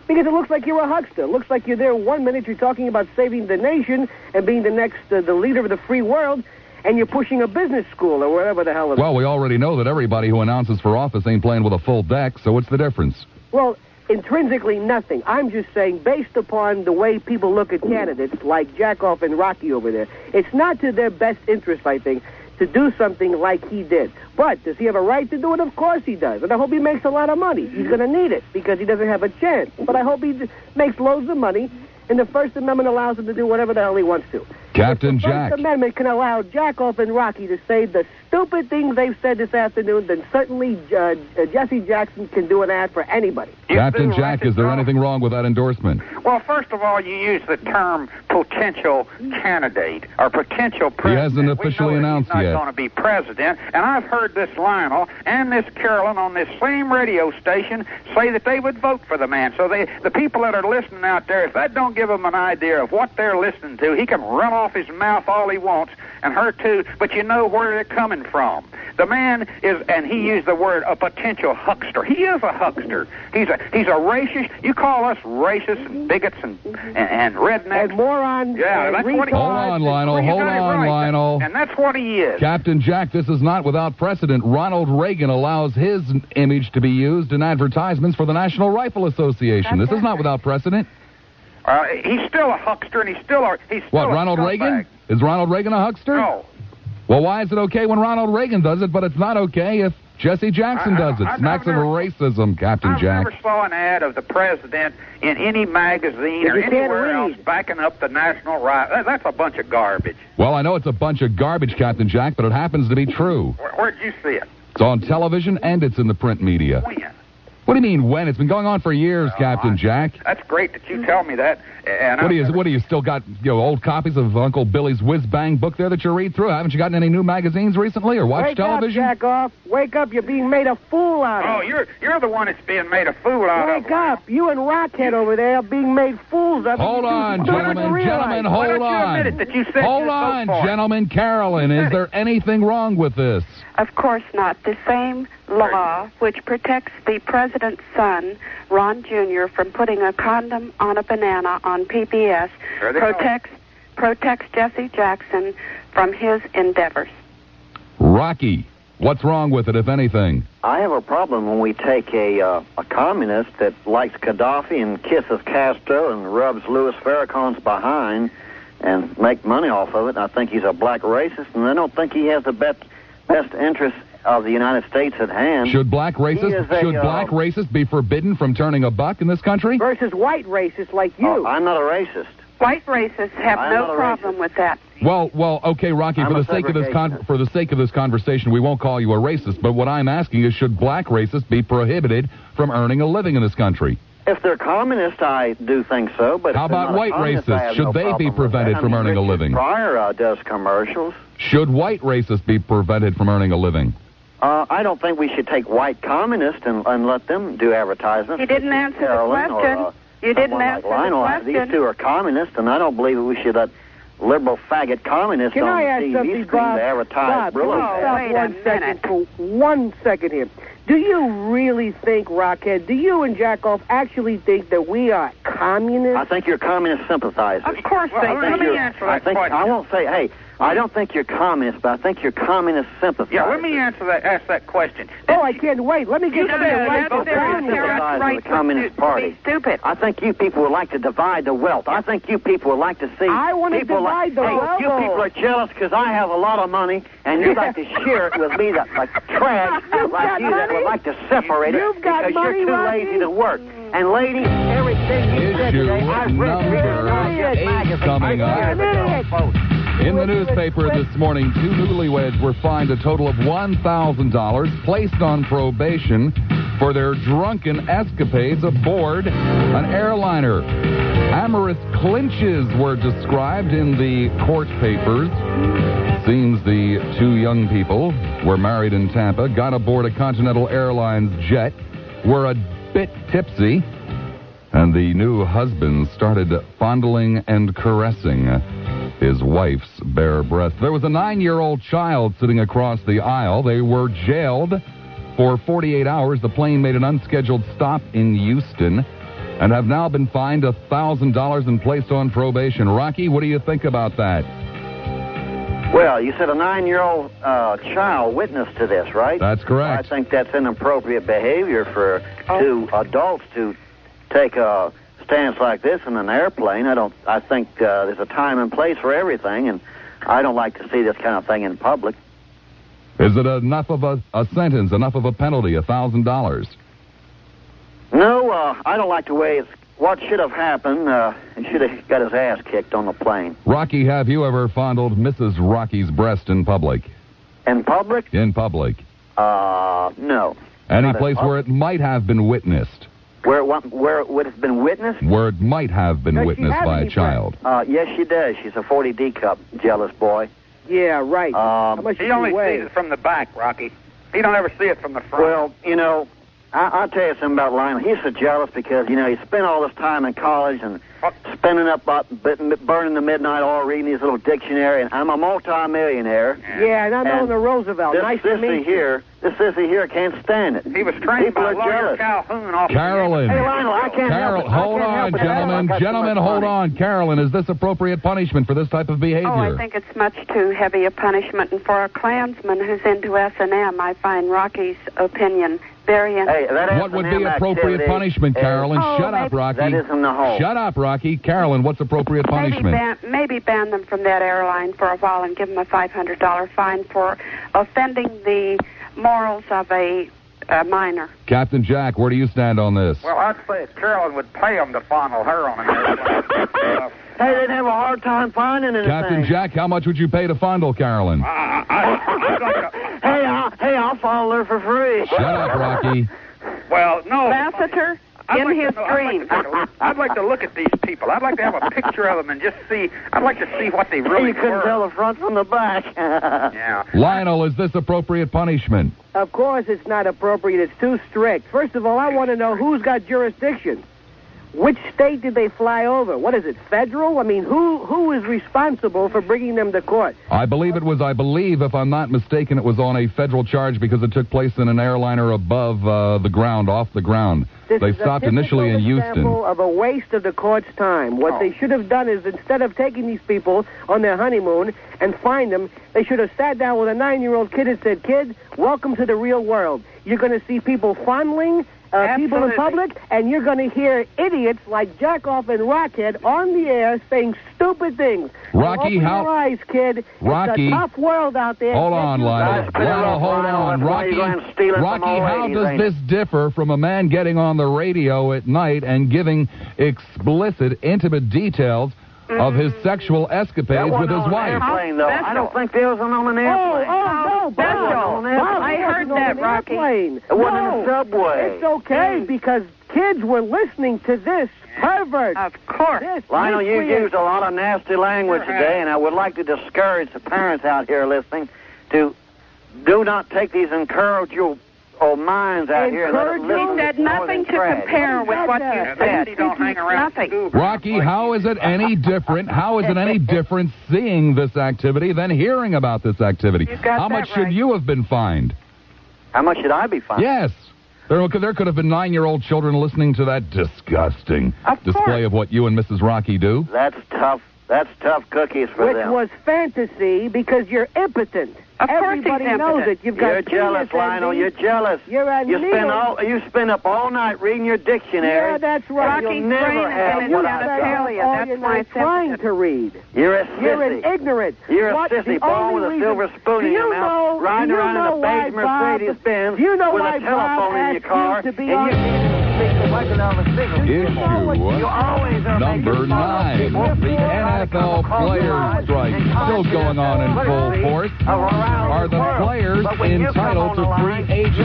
Because it looks like you're a huckster. It looks like you're there 1 minute, you're talking about saving the nation and being the next, the leader of the free world, and you're pushing a business school or whatever the hell it is. Well, we already know that everybody who announces for office ain't playing with a full deck, so what's the difference? Well, intrinsically nothing. I'm just saying, based upon the way people look at candidates like Jackoff and Rocky over there, it's not to their best interest, I think, to do something like he did. But does he have a right to do it? Of course he does. And I hope he makes a lot of money. He's going to need it because he doesn't have a chance. But I hope he makes loads of money, and the First Amendment allows him to do whatever the hell he wants to. Captain If the Jack. First Amendment can allow Jackoff and Rocky to say the stupid things they've said this afternoon, then certainly Jesse Jackson can do an ad for anybody. Captain Jack, is there anything wrong with that endorsement? Well, first of all, you use the term potential candidate or potential president. hasn't officially we know announced he's yet. not going to be president, and I've heard this Lionel and this Carolyn on this same radio station say that they would vote for the man. So the people that are listening out there, if that don't give them an idea of what they're listening to, he can run off his mouth all he wants, and her too, but you know where they're coming from. The man is, and he used the word, a potential huckster. He is a huckster. He's a racist. You call us racists and bigots and rednecks. And morons. Yeah, that's what he is. Hold on, Lionel. Hold on, Lionel. And that's what he is. Captain Jack, this is not without precedent. Ronald Reagan allows his image to be used in advertisements for the National Rifle Association. This is not without precedent. He's still a huckster, and he's still What, a Ronald scumbag. Reagan? Is Ronald Reagan a huckster? No. Well, why is it okay when Ronald Reagan does it, but it's not okay if Jesse Jackson does it? Smacks of racism, Captain Jack. I never saw an ad of the president in any magazine or anywhere else backing up the national right. That's a bunch of garbage. Well, I know it's a bunch of garbage, Captain Jack, but it happens to be true. Where'd you see it? It's on television and it's in the print media. When? What do you mean when? It's been going on for years, Captain Jack. That's great that you tell me that. And what do you still got, old copies of Uncle Billy's Whiz Bang book there that you read through? Haven't you gotten any new magazines recently or watched television? Wake up, Jack-off. Wake up, you're being made a fool out of. Oh, you're the one that's being made a fool out of. Wake up. You and Rockhead over there are being made fools of. Hold on, gentlemen, hold on. Hold on, gentlemen. Carolyn, is there anything wrong with this? Of course not. The same law which protects the president's son, Ron Jr., from putting a condom on a banana on PBS protects Jesse Jackson from his endeavors. Rocky, what's wrong with it, if anything? I have a problem when we take a communist that likes Gaddafi and kisses Castro and rubs Louis Farrakhan's behind and make money off of it. I think he's a black racist, and I don't think he has the best interest of the United States at hand. Should black racists be forbidden from turning a buck in this country? Versus white racists like you. I'm not a racist. White racists have no problem with that. Well, okay, Rocky. For the sake of this conversation, we won't call you a racist. But what I'm asking is, should black racists be prohibited from earning a living in this country? If they're communist, I do think so. But how about white racists? Should they be prevented from earning a living? Pryor does commercials. Should white racists be prevented from earning a living? I don't think we should take white communists and let them do advertisements. You didn't answer Carolyn the question. You didn't answer Lionel. the question. These two are communists, and I don't believe that we should let liberal faggot communists on the TV screen to advertise Bob, 1 second here. Do you really think, Rockhead, do you and Jackoff actually think that we are communists? I think you're communist sympathizers. Of course they do. Let me answer that question. I won't say, hey, I don't think you're communist, but I think you're communist sympathizers. Yeah, let me ask that question. Oh, I can't wait. Let me get to the right to the Communist Party. Stupid. I think you people would like to divide the wealth. I think you people would like to see. I want to divide the wealth. You people are jealous because I have a lot of money, and you'd like to share it with me, that like trash like you that would like to separate it because you're too lazy to work. And ladies, everything you said today, I've read 8 coming up. In the newspaper this morning, 2 newlyweds were fined a total of $1,000, placed on probation for their drunken escapades aboard an airliner. Amorous clinches were described in the court papers. Seems the 2 young people were married in Tampa, got aboard a Continental Airlines jet, were a bit tipsy, and the new husband started fondling and caressing his wife's bare breast. There was a 9-year-old child sitting across the aisle. They were jailed for 48 hours. The plane made an unscheduled stop in Houston and have now been fined $1,000 and placed on probation. Rocky, what do you think about that? Well, you said a 9-year-old child witnessed to this, right? That's correct. I think that's inappropriate behavior for 2 adults to take a stance like this in an airplane. I think there's a time and place for everything, and I don't like to see this kind of thing in public. Is it enough of a sentence, enough of a penalty, $1,000? No, I don't like the way what should have happened. He should have got his ass kicked on the plane. Rocky, have you ever fondled Mrs. Rocky's breast in public? In public? In public. No. Any place where it might have been witnessed? Where it would have been witnessed? Where it might have been witnessed by a child. Yes, she does. She's a 40D cup, jealous boy. Yeah, right. He only sees it from the back, Rocky. He don't ever see it from the front. Well, I'll tell you something about Lionel. He's so jealous because, you know, he spent all this time in college and spending up, burning the midnight oil, reading his little dictionary, and I'm a multi-millionaire. Yeah, and I'm Eleanor Roosevelt. Nice to meet you. This sissy here can't stand it. He was trained by Lawyer Calhoun off Carolyn. Hey, Lionel, I can't help it. Hold on, gentlemen. Gentlemen, hold on. Carolyn, is this appropriate punishment for this type of behavior? Oh, I think it's much too heavy a punishment. And for a Klansman who's into S&M, I find Rocky's opinion very interesting. Hey, what would be appropriate punishment, Carolyn? Shut up, Rocky. That isn't the whole. Shut up, Rocky. Carolyn, what's appropriate punishment? Maybe ban them from that airline for a while and give them a $500 fine for offending the morals of a minor. Captain Jack, where do you stand on this? Well, I'd say Carolyn would pay him to fondle her on an airplane. Hey, they'd have a hard time finding anything. Captain Jack, how much would you pay to fondle Carolyn? I'd like to... I'll fondle her for free. Shut up, Rocky. Well, no. Lassiter, in his dream. I'd like to look at these people. I'd like to have a picture of them and just see. I'd like to see what they really You couldn't tell the front from the back. Yeah. Lionel, is this appropriate punishment? Of course it's not appropriate. It's too strict. First of all, I want to know who's got jurisdiction. Which state did they fly over? What is it, federal? I mean, who is responsible for bringing them to court? I believe, if I'm not mistaken, it was on a federal charge because it took place in an airliner above the ground, off the ground. They stopped initially in Houston. This is a example of a waste of the court's time. What they should have done is, instead of taking these people on their honeymoon and find them, they should have sat down with a 9-year-old kid and said, "Kid, welcome to the real world. You're going to see people fondling people in public, and you're going to hear idiots like Jackoff and Rockhead on the air saying stupid things. Rocky, open your eyes, kid. Rocky, it's a tough world out there. Hold on, Lionel. Lionel, hold on. Rocky, how does this differ from a man getting on the radio at night and giving explicit, intimate details of his sexual escapades with his wife? I don't think there was on an airplane. Oh, no, Bob. I heard that, Rocky. It wasn't in a subway. It's okay because kids were listening to this pervert. Of course. Lionel, you used a lot of nasty language today, and I would like to discourage the parents out here listening to do not take these incorrigible minds out here. He said nothing to compare with what you said. Nothing. Rocky, how is it any different? How is it any different seeing this activity than hearing about this activity? How much should you have been fined? How much should I be fined? Yes. There could have been 9-year-old children listening to that disgusting display of what you and Mrs. Rocky do. That's tough. That's tough cookies for them. Which was fantasy because you're impotent. Everybody knows it. You're jealous, Lionel. You're jealous. You spend up all night reading your dictionary. Yeah, that's right. Rocky's brain is in genitalia. That's why trying to read. You're a sissy. You're an ignorant. You're a sissy born with a silver spoon in your mouth, riding around in a beige Mercedes Benz with a telephone in your car, and you Issue number 9. The NFL players strike still going on in full force. Are the players entitled to free agency?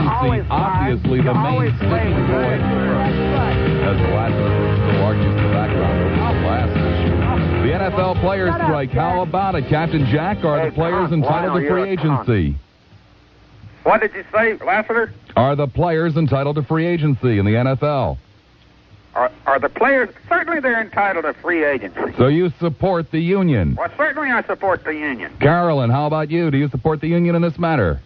Obviously, the main sticking point, as Lassiter still argues the background of the last issue. The NFL players strike. How about it, Captain Jack? Are the players entitled to free agency? What did you say, Lassiter? Are the players entitled to free agency in the NFL? Are the players... Certainly they're entitled to free agency. So you support the union? Well, certainly I support the union. Carolyn, how about you? Do you support the union in this matter?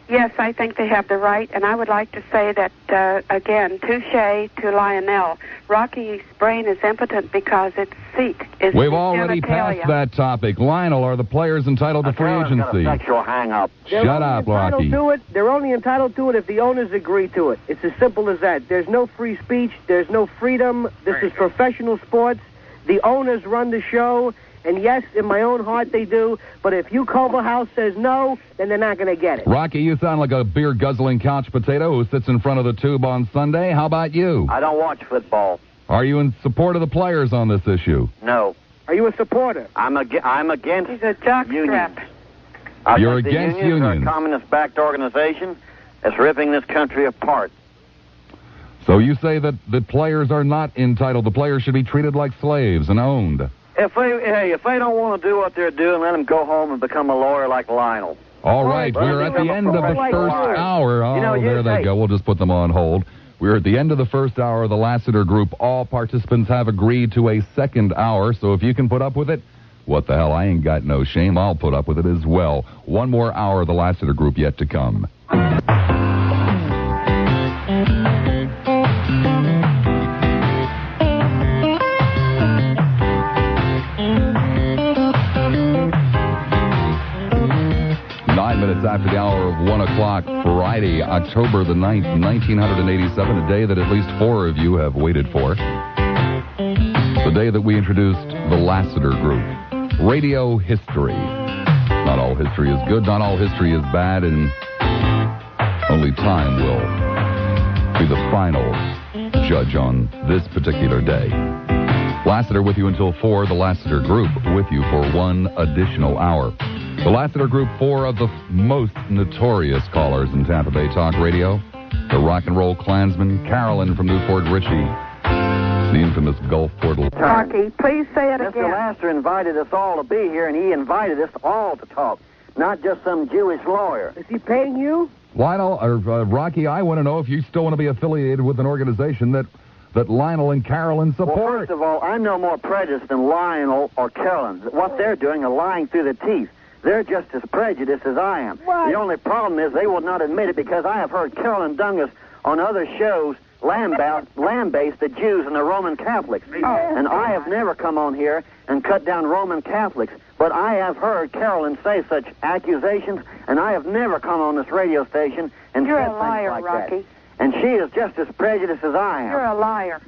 Yes, I think they have the right, and I would like to say that, again, touche to Lionel. Rocky's brain is impotent because its seat is We've already passed that topic. Lionel, are the players entitled to free agency? Got a sexual hang-up. Shut up, Rocky. They're only entitled to it if the owners agree to it. It's as simple as that. There's no free speech. There's no freedom. This is professional sports. The owners run the show. And yes, in my own heart they do, but if Hugh Culverhouse says no, then they're not going to get it. Rocky, you sound like a beer-guzzling couch potato who sits in front of the tube on Sunday. How about you? I don't watch football. Are you in support of the players on this issue? No. Are you a supporter? I'm against He's a jockstrap. You're against unions. A communist-backed organization that's ripping this country apart. So you say that the players are not entitled. The players should be treated like slaves and owned. If they don't want to do what they're doing, let them go home and become a lawyer like Lionel. All right, we're at the end of the first hour. Oh, there they go. We'll just put them on hold. We're at the end of the first hour of the Lassiter group. All participants have agreed to a second hour, so if you can put up with it, what the hell, I ain't got no shame. I'll put up with it as well. One more hour of the Lassiter group yet to come. Minutes after the hour of 1 o'clock, Friday, October the 9th, 1987, a day that at least 4 of you have waited for. The day that we introduced the Lassiter Group. Radio history. Not all history is good, not all history is bad, and only time will be the final judge on this particular day. Lassiter with you until 4, the Lassiter Group with you for 1 additional hour. The Lassiter Group, 4 of the most notorious callers in Tampa Bay talk radio. The rock and roll Klansman, Carolyn from Port Richey, the infamous Gulf Portal. Rocky, please say it Mr. again. Lassiter invited us all to be here, and he invited us all to talk, not just some Jewish lawyer. Is he paying you? Lionel, or Rocky, I want to know if you still want to be affiliated with an organization that Lionel and Carolyn support. Well, first of all, I'm no more prejudiced than Lionel or Carolyn. What they're doing are lying through the teeth. They're just as prejudiced as I am. What? The only problem is they will not admit it because I have heard Carolyn Dungas on other shows lambaste the Jews and the Roman Catholics. And I have never come on here and cut down Roman Catholics. But I have heard Carolyn say such accusations, and I have never come on this radio station and You're said a liar, things like Rocky. that. And she is just as prejudiced as I am. You're a liar.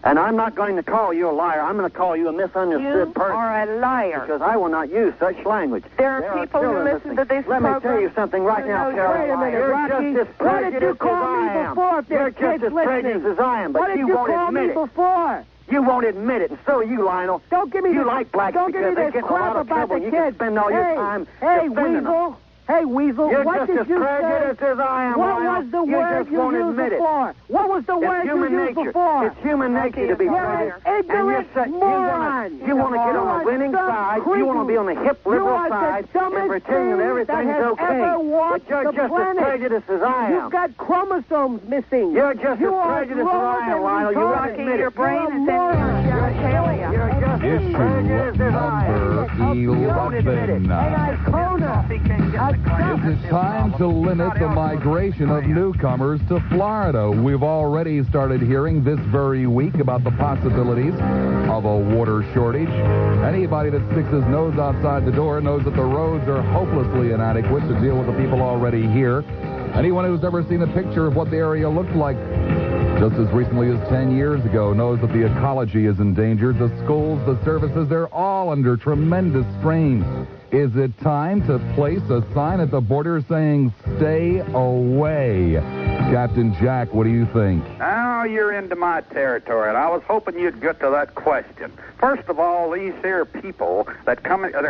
And I'm not going to call you a liar. I'm going to call you a misunderstood You person. are a liar. Because I will not use such language. There are people who children listen to this Let program. me tell you something right who now, knows Carolyn. Wait a minute, You're Rocky. just as What did you prejudiced call as I me am. before if there You're are kids just as prejudiced listening? as I am, but What did you you won't call admit me it. before? You won't admit it, and so you, Lionel. Don't give me You this. like blacks Don't give me because they this get in a lot crap of about trouble. the You kids. can spend all your time Hey, defending them. Weasel. Hey, Weasel. You're what just did as you say? prejudiced as I am, What Lionel. was the You word just you won't used admit it. before? What was the word It's you human used nature. before? It's human nature to be You're prejudiced. an ignorant moron. You want to get on the winning Some side. You want to be on the hip You liberal are the side and dumbest pretend that thing everything's that has okay. ever But walked you're the just planet. as prejudiced as I am. You've got chromosomes missing. You're just You as are prejudiced as I am, Lionel. You won't Rocky, admit your it. brain is in your genitalia. You're just as Issue prejudiced as I am. You won't admit it. 11. Is it time to limit the migration of newcomers to Florida? We've already started hearing this very week about the possibilities of a water shortage. Anybody that sticks his nose outside the door knows that the roads are hopelessly inadequate to deal with the people already here. Anyone who's ever seen a picture of what the area looked like just as recently as 10 years ago knows that the ecology is endangered. The schools, the services, they're all under tremendous strain. Is it time to place a sign at the border saying, "Stay away"? Captain Jack, what do you think? Now you're into my territory, and I was hoping you'd get to that question. First of all, these here people they're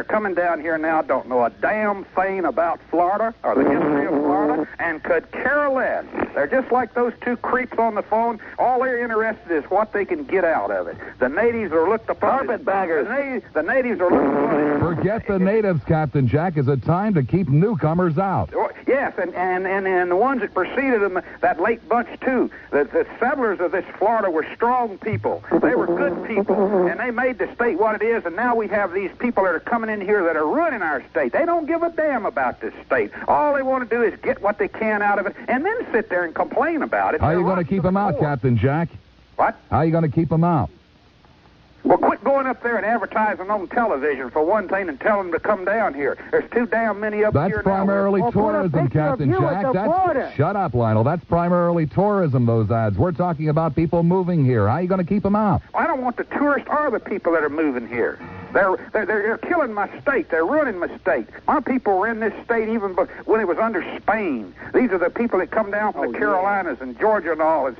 coming down here now don't know a damn thing about Florida or the history of Florida, and could care less. They're just like those two creeps on the phone. All they're interested is what they can get out of it. The natives are looked upon Carpetbaggers. The natives are looked upon. Forget the natives, Captain Jack. Is it time to keep newcomers out? Yes, and the ones that preceded them, that late bunch too. The settlers of this Florida were strong people. They were good people, and they made the state what it is. And now we have these people that are coming in here that are ruining our state. They don't give a damn about this state. All they want to do is get what they can out of it, and then sit there and complain about it. How are you going to keep them out, Captain Jack? What? How are you going to keep them out? Well, quit going up there and advertising on television for one thing and tell them to come down here. There's too damn many up That's here primarily now. tourism, Captain Jack. Shut up, Lionel. That's primarily tourism, those ads. We're talking about people moving here. How are you going to keep them out? I don't want the tourists or the people that are moving here. They're killing my state. They're ruining my state. My people were in this state even when it was under Spain. These are the people that come down from the Carolinas and Georgia and all and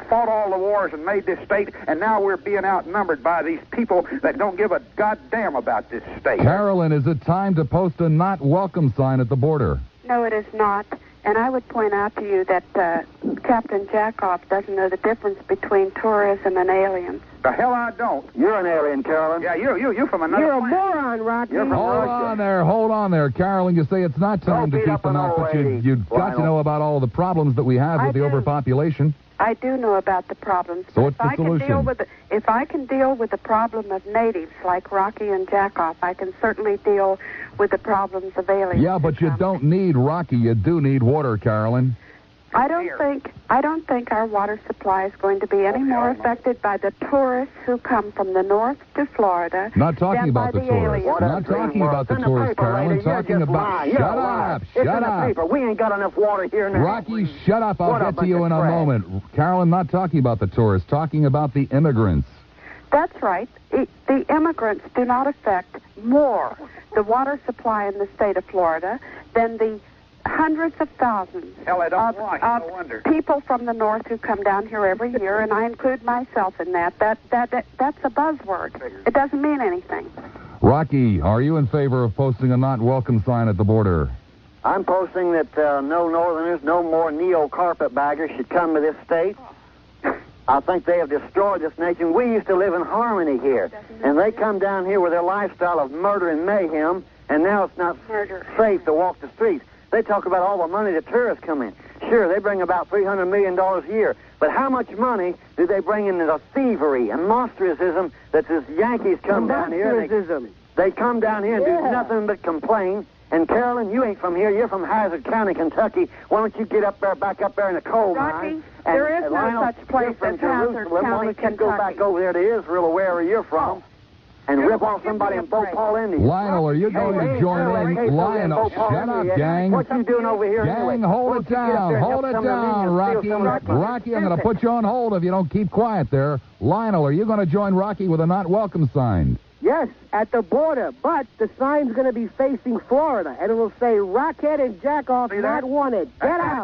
fought all the wars and made this state, and now we're being outnumbered by these people that don't give a goddamn about this state. Carolyn, is it time to post a not welcome sign at the border? No, it is not. And I would point out to you that Captain Jackoff doesn't know the difference between tourism and aliens. The hell I don't. You're an alien, Carolyn. Yeah, you're from another You're a planet. moron, Rocky. You're from Hold on there, Carolyn. You say it's not time Don't to beat keep up them an out, old but lady, you've got to Lionel. know about all the problems that we have with the do. overpopulation. I do know about the problems. So but what's the solution? If I can deal with the problem of natives like Rocky and Jackoff, I can certainly deal with the problems of aliens. Yeah, but you don't need Rocky. You do need water, Carolyn. I don't think our water supply is going to be any more affected by the tourists who come from the north to Florida. Not talking than about by the tourists. aliens. Not talking about the tourists, Carolyn. Talking about... Shut up! It's Shut in the up! paper. We ain't got enough water here now. Rocky, shut up. I'll What get a to you in bunch a of trash. moment. Carolyn, not talking about the tourists. Talking about the immigrants. That's right. The immigrants do not affect more the water supply in the state of Florida than the hundreds of thousands Hell, I don't want. No of wonder. people from the north who come down here every year, and I include myself in that. That's a buzzword. It doesn't mean anything. Rocky, are you in favor of posting a not welcome sign at the border? I'm posting that no Northerners, no more neo-carpetbaggers should come to this state. I think they have destroyed this nation. We used to live in harmony here, and they come down here with their lifestyle of murder and mayhem, and now it's not safe to walk the streets. They talk about all the money the tourists come in. Sure, they bring about $300 million a year, but how much money do they bring into the thievery and monsterism that these Yankees come down here? They come down here and do nothing but complain. And Carolyn, you ain't from here. You're from Hazard County, Kentucky. Why don't you get up there, back up there in the coal mine? There is no Lionel, such place you're from as Hazard Jerusalem. Why County, don't you go back over there to Israel or wherever you're from and rip off somebody in Bhopal, India? Lionel, are you going to join in? Lionel, shut up, gang. What you doing over here Gang, anyway? hold Why it don't you get up there down. and Hold help it some of the down, Indians Rocky. steal some of our money? Rocky, I'm going to put you on hold if you don't keep quiet there. Lionel, are you going to join Rocky with a not welcome sign? Yes, at the border, but the sign's going to be facing Florida, and it'll say Rockhead and Jackoff not wanted. Get out.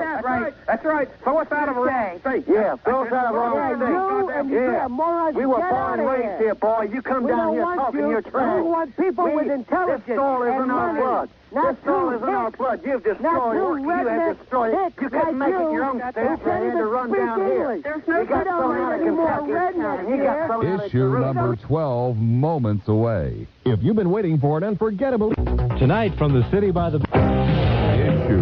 That's right. Throw us out of our state. Yeah, throw us out of our Yeah, own you state. and you morons, We were get born and out of raised here, boy. You come We down don't here want talking you. your trash. We want people with intelligence This soil is and in our money. blood. Not This soil two is in our dicks. blood. You've Not destroyed two it. You have redneck destroyed it. dicks You couldn't like make it you your own who state. You can't had to even run speak down here. English. There's no You got don't someone need out of any more Kentucky. rednecks And he got here. someone out of Issue Jerusalem. number 12, moments away. If you've been waiting for an unforgettable... Tonight from the city by the... Issue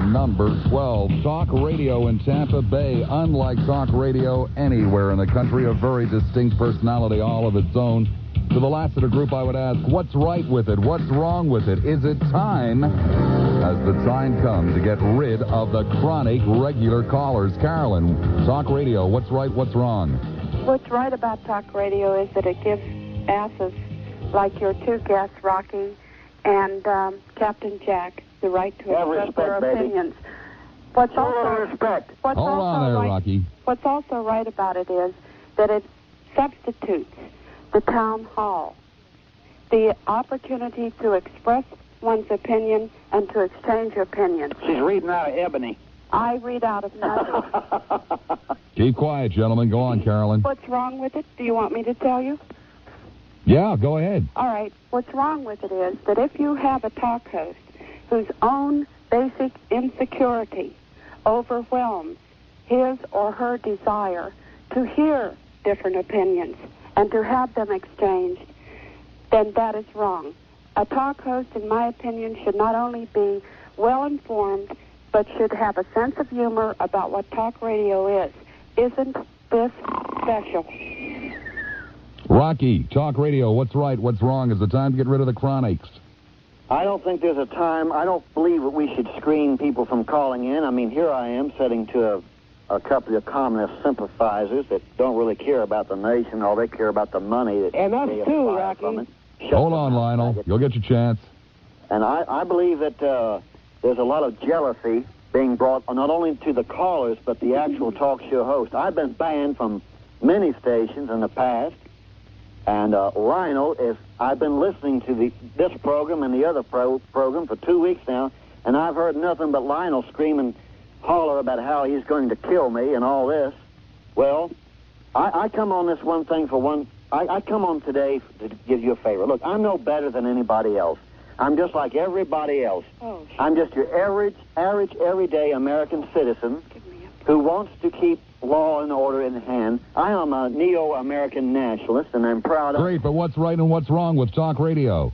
number 12, talk radio in Tampa Bay. Unlike talk radio anywhere in the country, a very distinct personality all of its own. To the Lassiter group, I would ask, what's right with it? What's wrong with it? Is it time, as the time comes, to get rid of the chronic regular callers? Carolyn, talk radio, what's right, what's wrong? What's right about talk radio is that it gives asses like your two guests, Rocky and Captain Jack, the right to Have express their respect, baby. opinions. What's Show a little also respect. what's Hold also on there, right, Rocky. What's also right about it is that it substitutes the town hall, the opportunity to express one's opinion and to exchange opinions. She's reading out of Ebony. I read out of nothing. Keep quiet, gentlemen. Go on, Carolyn. What's wrong with it? Do you want me to tell you? Yeah, go ahead. All right. What's wrong with it is that if you have a talk host whose own basic insecurity overwhelms his or her desire to hear different opinions and to have them exchanged, then that is wrong. A talk host, in my opinion, should not only be well-informed, but should have a sense of humor about what talk radio is. Isn't this special? Rocky, talk radio, what's right, what's wrong? Is it time to get rid of the chronics? I don't think there's a time. I don't believe that we should screen people from calling in. I mean, here I am sitting to a couple of communist sympathizers that don't really care about the nation. All they care about the money that And us they too, acquire Rocky. from it. Shut Hold them on, out, Lionel. faggot. You'll get your chance. And I believe that there's a lot of jealousy being brought not only to the callers, but the actual talk show host. I've been banned from many stations in the past. And Lionel, I've been listening to this program and the other program for 2 weeks now, and I've heard nothing but Lionel scream and holler about how he's going to kill me and all this. Well, I come on this one thing for one. I come on today to give you a favor. Look, I'm no better than anybody else. I'm just like everybody else. Oh, I'm just your average, everyday American citizen who wants to keep law and order in hand. I am a neo-American nationalist, and I'm proud of it. Great, but what's right and what's wrong with talk radio?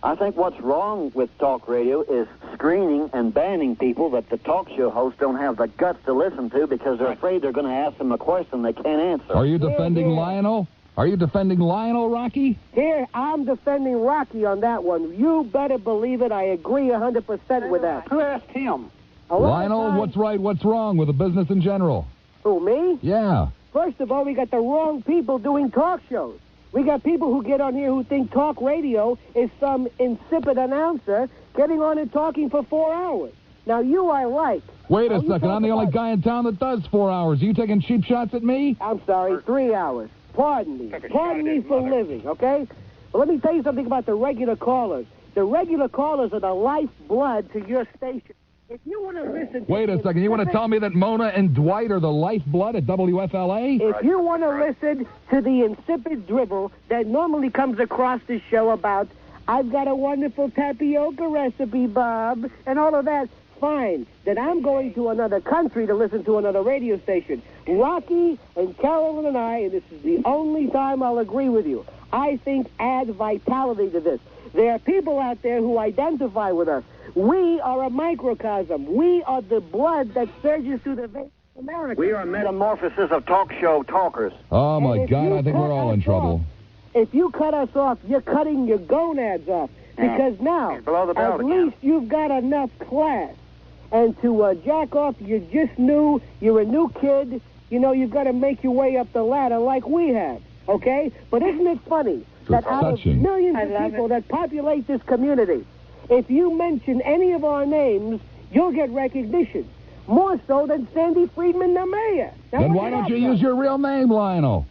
I think what's wrong with talk radio is screening and banning people that the talk show hosts don't have the guts to listen to because they're afraid they're going to ask them a question they can't answer. Are you defending Lionel? Are you defending Lionel, Rocky? Here, I'm defending Rocky on that one. You better believe it. I agree 100% with that. Who asked him? Lionel, what's right, what's wrong with the business in general? Who, me? Yeah. First of all, we got the wrong people doing talk shows. We got people who get on here who think talk radio is some insipid announcer getting on and talking for 4 hours. Now, you I like. Wait a second. I'm the only guy in town that does 4 hours. Are you taking cheap shots at me? I'm sorry, 3 hours. Pardon me. Pardon me for living, okay? Well, let me tell you something about the regular callers. The regular callers are the lifeblood to your station. If you want to listen to... Wait a second. You want to tell me that Mona and Dwight are the lifeblood at WFLA? If you want to listen to the insipid dribble that normally comes across this show about, I've got a wonderful tapioca recipe, Bob, and all of that, fine. Then I'm going to another country to listen to another radio station. Rocky and Carolyn and I, and this is the only time I'll agree with you, I think add vitality to this. There are people out there who identify with us. We are a microcosm. We are the blood that surges through the veins of America. We are a metamorphosis of talk show talkers. Oh, my God, I think we're all in trouble. If you cut us off, you're cutting your gonads off. Because now, at least you've got enough class. And to jack off, you're just new, you're a new kid, you know, you've got to make your way up the ladder like we have, okay? But isn't it funny that out of millions of people that populate this community, if you mention any of our names, you'll get recognition. More so than Sandy Friedman, the mayor. Now, then why don't you use your real name, Lionel?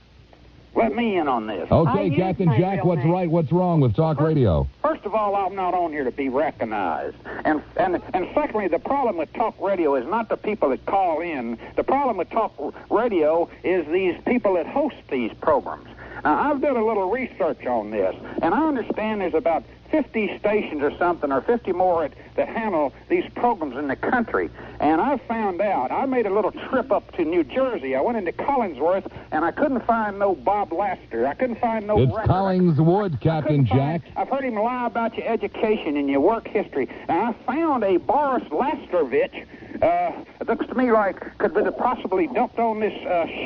Let me in on this. Okay, Captain Jack, what's right, what's wrong with talk radio? First of all, I'm not on here to be recognized. And secondly, the problem with talk radio is not the people that call in. The problem with talk radio is these people that host these programs. Now, I've done a little research on this, and I understand there's about 50 stations or something, or 50 more that handle these programs in the country. And I found out, I made a little trip up to New Jersey. I went into Collingsworth, and I couldn't find no Bob Lassiter. I couldn't find no It's record. Collingswood, Captain Jack. I've heard him lie about your education and your work history. Now, I found a Boris Lasterovich. It looks to me like could be possibly dumped on this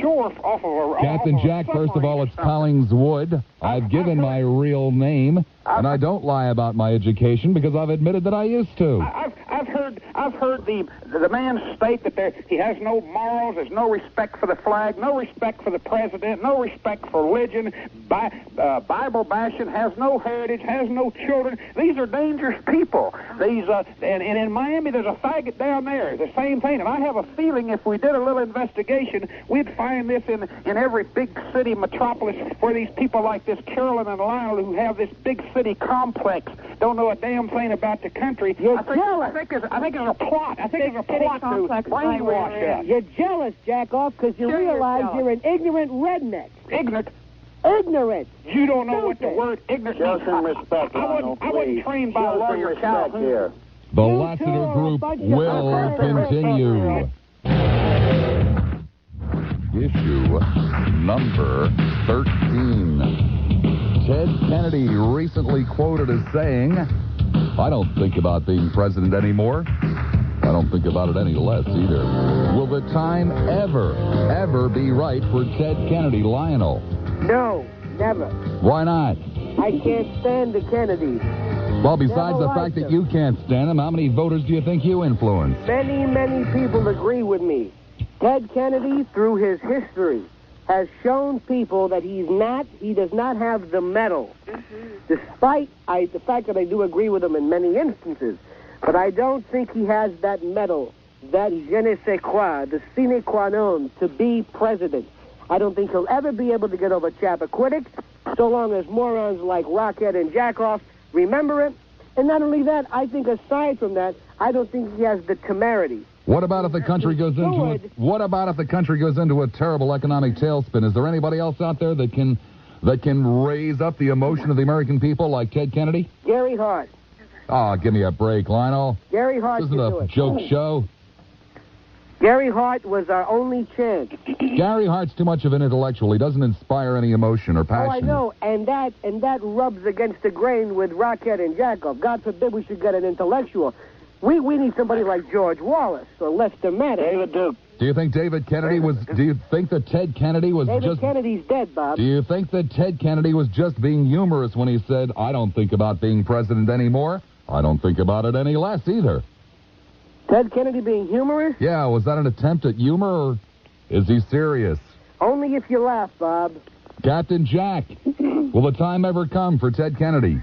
shore off of a... Captain Jack, first of all, it's Collingswood. I've given my real name, and I don't lie about my education because I've admitted that I used to. I've heard the man state that he has no morals, there's no respect for the flag, no respect for the president, no respect for religion, Bible bashing, has no heritage, has no children. These are dangerous people. These and in Miami there's a faggot down there. The same thing. And I have a feeling if we did a little investigation, we'd find this in every big city metropolis where these people like this Carolyn and Lionel who have this big city complex don't know a damn thing about the country. I think there's a plot. I think there's a plot to brainwash us. You're jealous, Jackoff, because you realize you're an ignorant redneck. Ignorant? Ignorant. You don't know what the word ignorant means. Show some respect, Lionel, I wasn't trained by lawyer Calhoun. Here. The Lassiter Group will continue. Issue number 13. Ted Kennedy recently quoted as saying, I don't think about being president anymore. I don't think about it any less either. Will the time ever be right for Ted Kennedy, Lionel? No, never. Why not? I can't stand the Kennedys. Well, besides the fact that you can't stand him, how many voters do you think you influence? Many people agree with me. Ted Kennedy, through his history, has shown people that he does not have the mettle. Despite the fact that I do agree with him in many instances, but I don't think he has that mettle, that je ne sais quoi, the sine qua non to be president. I don't think he'll ever be able to get over Chappaquiddick, so long as morons like Rockhead and Jackoff remember it. And not only that, I think aside from that, I don't think he has the temerity. What about if the country goes into a terrible economic tailspin? Is there anybody else out there that can raise up the emotion of the American people like Ted Kennedy? Gary Hart. Oh, give me a break, Lionel. Gary Hart. This isn't a joke show. Gary Hart was our only chance. Gary Hart's too much of an intellectual. He doesn't inspire any emotion or passion. Oh, I know, and that rubs against the grain with Rockhead and Jacob. God forbid we should get an intellectual. We need somebody like George Wallace or Lester Maddox. David Duke. Do you think David Kennedy was... Do you think that Ted Kennedy was David Kennedy's dead, Bob. Do you think that Ted Kennedy was just being humorous when he said, I don't think about being president anymore? I don't think about it any less either. Ted Kennedy being humorous? Yeah, was that an attempt at humor, or is he serious? Only if you laugh, Bob. Captain Jack, will the time ever come for Ted Kennedy?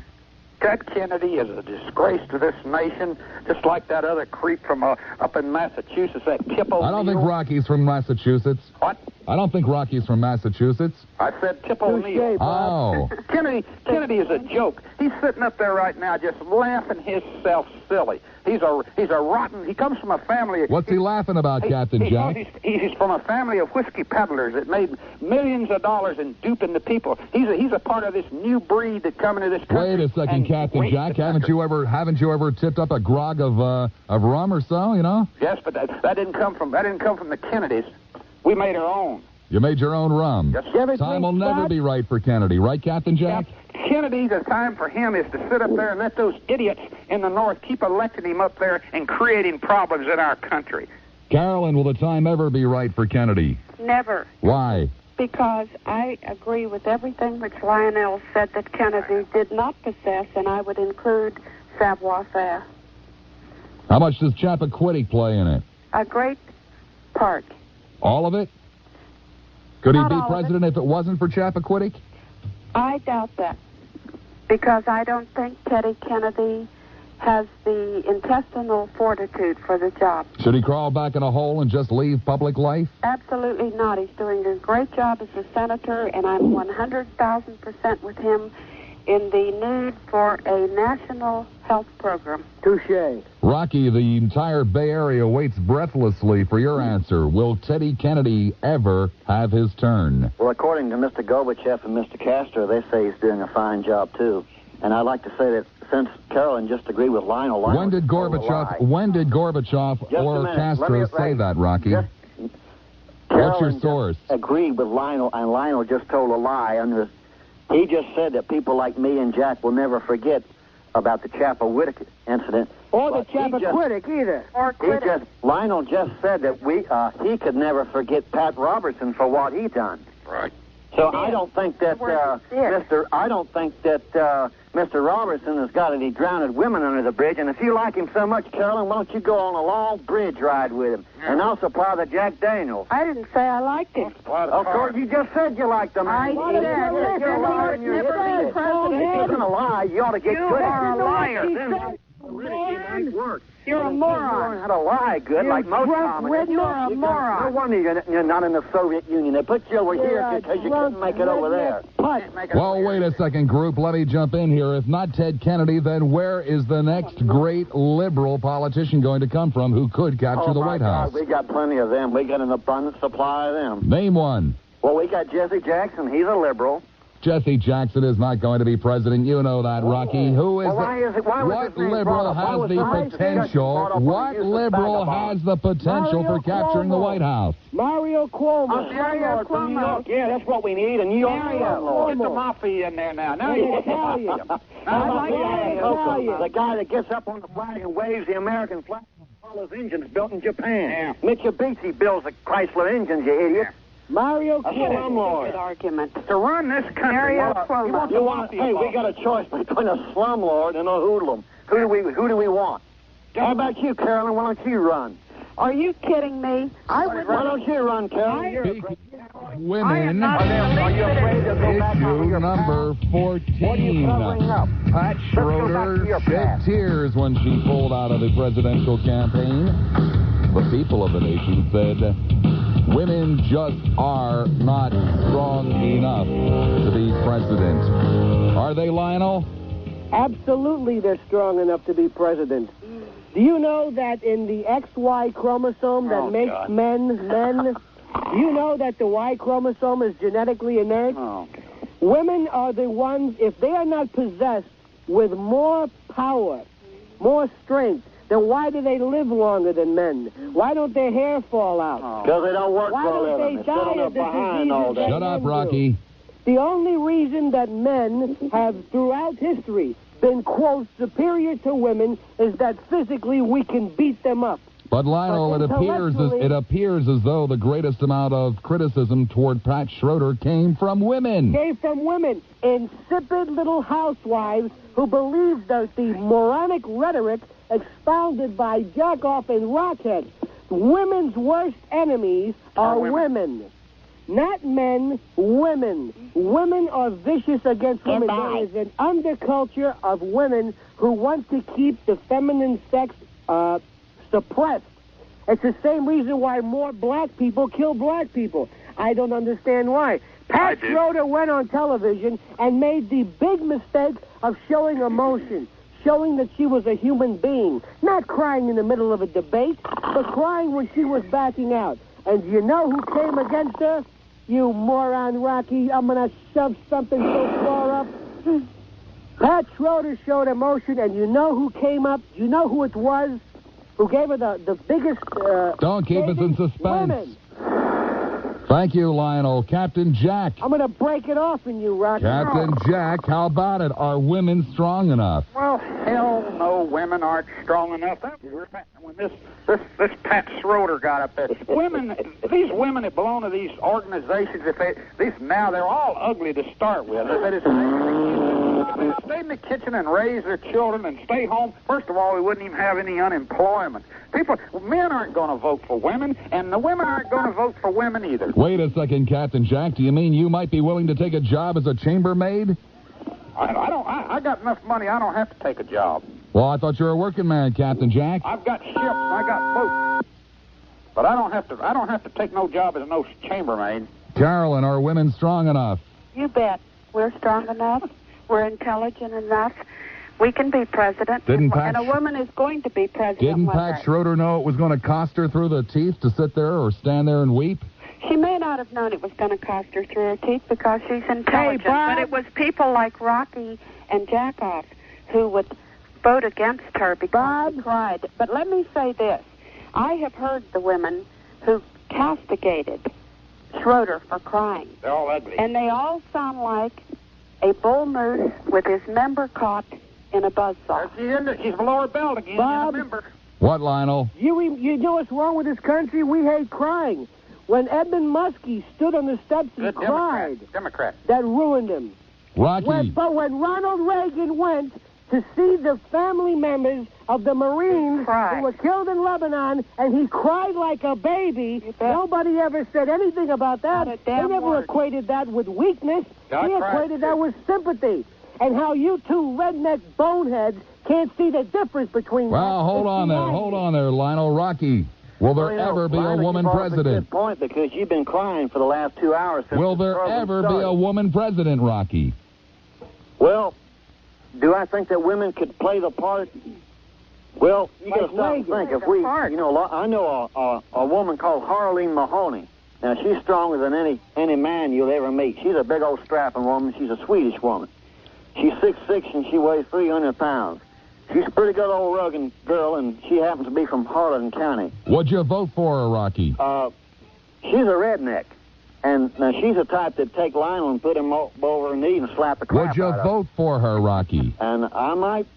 Ted Kennedy is a disgrace to this nation, just like that other creep from up in Massachusetts, that Tip O'Neill. I don't think Rocky's from Massachusetts. What? I don't think Rocky's from Massachusetts. I said Tip O'Neill. Oh. Kennedy is a joke. He's sitting up there right now just laughing himself silly. He's a rotten... He comes from a family... What's he laughing about, Captain Jack? He's from a family of whiskey peddlers that made millions of dollars in duping the people. He's a part of this new breed that come into this country. Wait a second, Captain Jack. Haven't you ever tipped up a grog of rum or so, you know? Yes, but that didn't come from the Kennedys. We made our own. You made your own rum. Yes. Time will never be right for Kennedy, right, Captain Jack? Kennedy, the time for him is to sit up there and let those idiots in the North keep electing him up there and creating problems in our country. Carolyn, will the time ever be right for Kennedy? Never. Why? Because I agree with everything which Lionel said that Kennedy did not possess, and I would include savoir-faire. How much does Chappaquiddick play in it? A great part. All of it? Could he Not be all of president if it wasn't for Chappaquiddick? I doubt that, because I don't think Teddy Kennedy has the intestinal fortitude for the job. Should he crawl back in a hole and just leave public life? Absolutely not. He's doing a great job as a senator, and I'm 100,000% with him in the need for a national health program. Touche. Rocky, the entire Bay Area waits breathlessly for your answer. Will Teddy Kennedy ever have his turn? Well, according to Mr. Gorbachev and Mr. Castro, they say he's doing a fine job, too. And I'd like to say that since Carolyn just agreed with Lionel... When did Gorbachev or Castro say that, Rocky? What's your source? Agreed with Lionel, and Lionel just told a lie. He just said that people like me and Jack will never forget about the Chappaquiddick incident. Or the Chappaquiddick either. Lionel just said that he could never forget Pat Robertson for what he done. Right. So I don't think that Mr. Robertson has got any drowned women under the bridge. And if you like him so much, Carolyn, why don't you go on a long bridge ride with him? Yeah. And I'll supply the Jack Daniels. I didn't say I liked him. Of course, you just said you liked him. I did. You're a liar. You're going to lie. You ought to get You are a liar. You're a moron. You how to lie good, like most communists. You're a moron. No wonder you're not in the Soviet Union. They put you over here because you couldn't make it over there. Well, wait a second, group. Let me jump in here. If not Ted Kennedy, then where is the next great liberal politician going to come from who could capture the White House? We got plenty of them. We got an abundant supply of them. Name one. Well, we got Jesse Jackson. He's a liberal. Jesse Jackson is not going to be president. You know that, Rocky. Who is what liberal has the potential? What liberal has the potential for capturing the White House? Mario Cuomo. Mario Cuomo. Yeah, that's what we need. And New York Get the mafia in there now. Now you're Italian. The guy that gets up on the flag and waves the American flag and follows engines built in Japan. Yeah. Mitsubishi builds the Chrysler engines, you idiot. Mario Cuomo. Good argument. To run this country, Mario Cuomo. Hey, we got a choice between a slumlord and a hoodlum. Who do we want? How about you, Carolyn? Why don't you run? Are you kidding me? Why don't you run, Carolyn? Women. Are you afraid to go back on your number 14. What are you covering up? Pat Schroeder shed tears when she pulled out of the presidential campaign. The people of the nation said women just are not strong enough to be president. Are they, Lionel? Absolutely, they're strong enough to be president. Do you know that in the XY chromosome that makes men, do you know that the Y chromosome is genetically inert? Oh. Women are the ones, if they are not possessed with more power, more strength, then why do they live longer than men? Why don't their hair fall out? Because they don't work Why for a don't living. they They sit on die their of the behind all diseases day. that Shut up, men do? Rocky. The only reason that men have, throughout history, been, quote, superior to women is that physically we can beat them up. But Lionel, But it appears as though the greatest amount of criticism toward Pat Schroeder came from women. Came from women, insipid little housewives who believe that the moronic rhetoric expounded by Jackoff and Rockhead. Women's worst enemies are women. Not men, women. Women are vicious against women. There is an underculture of women who want to keep the feminine sex suppressed. It's the same reason why more black people kill black people. I don't understand why. Pat Schroeder went on television and made the big mistake of showing emotion, showing that she was a human being, not crying in the middle of a debate, but crying when she was backing out. And do you know who came against her? You moron, Rocky. I'm going to shove something so far up. Pat Schroeder showed emotion, and you know who came up? You know who it was? Who gave her the biggest... Don't keep us in suspense. Women. Thank you, Lionel. Captain Jack. I'm going to break it off in you, Rocky. Captain Jack, how about it? Are women strong enough? Well, hell no, women aren't strong enough. When this Pat Schroeder got up there, these women that belong to these organizations, they're all ugly to start with. They just stay in the kitchen and raise their children and stay home. First of all, we wouldn't even have any unemployment. Men aren't going to vote for women, and the women aren't going to vote for women either. Wait a second, Captain Jack. Do you mean you might be willing to take a job as a chambermaid? I got enough money. I don't have to take a job. Well, I thought you were a working man, Captain Jack. I've got ships. I got boats. But I don't have to take no job as no chambermaid. Carolyn, are women strong enough? You bet. We're strong enough. We're intelligent enough. We can be president. And a woman is going to be president. Didn't Pat Schroeder know it was going to cost her through the teeth to sit there or stand there and weep? She may not have known it was going to cost her through her teeth because she's intelligent. Hey, Bob. But it was people like Rocky and Jackoff who would vote against her because she cried. But let me say this. I have heard the women who castigated Schroeder for crying. They're all ugly. And they all sound like a bull moose with his member caught in a buzzsaw. She's below her belt again. Bob. Member. What, Lionel? You know what's wrong with this country? We hate crying. When Edmund Muskie stood on the steps and cried, Democrat. that ruined him. Rocky. But when Ronald Reagan went to see the family members of the Marines who were killed in Lebanon, and he cried like a baby, nobody ever said anything about that. They never equated that with weakness. They equated that with sympathy. And how you two redneck boneheads can't see the difference between Well, hold on there, Lionel. Rocky, will there ever be a woman president? That's a good point, because you've been crying for the last 2 hours. Will there ever be a woman president, Rocky? Well, do I think that women could play the part? Well, you got to stop and think. If we, I know a woman called Carolyn Mahoney. Now, she's stronger than any man you'll ever meet. She's a big old strapping woman. She's a Swedish woman. She's 6'6", and she weighs 300 pounds. She's a pretty good old rugged girl, and she happens to be from Harlan County. Would you vote for her, Rocky? She's a redneck. And now she's the type that'd take Lionel and put him over her knee and slap the crap Would you out of vote for her, Rocky? And I might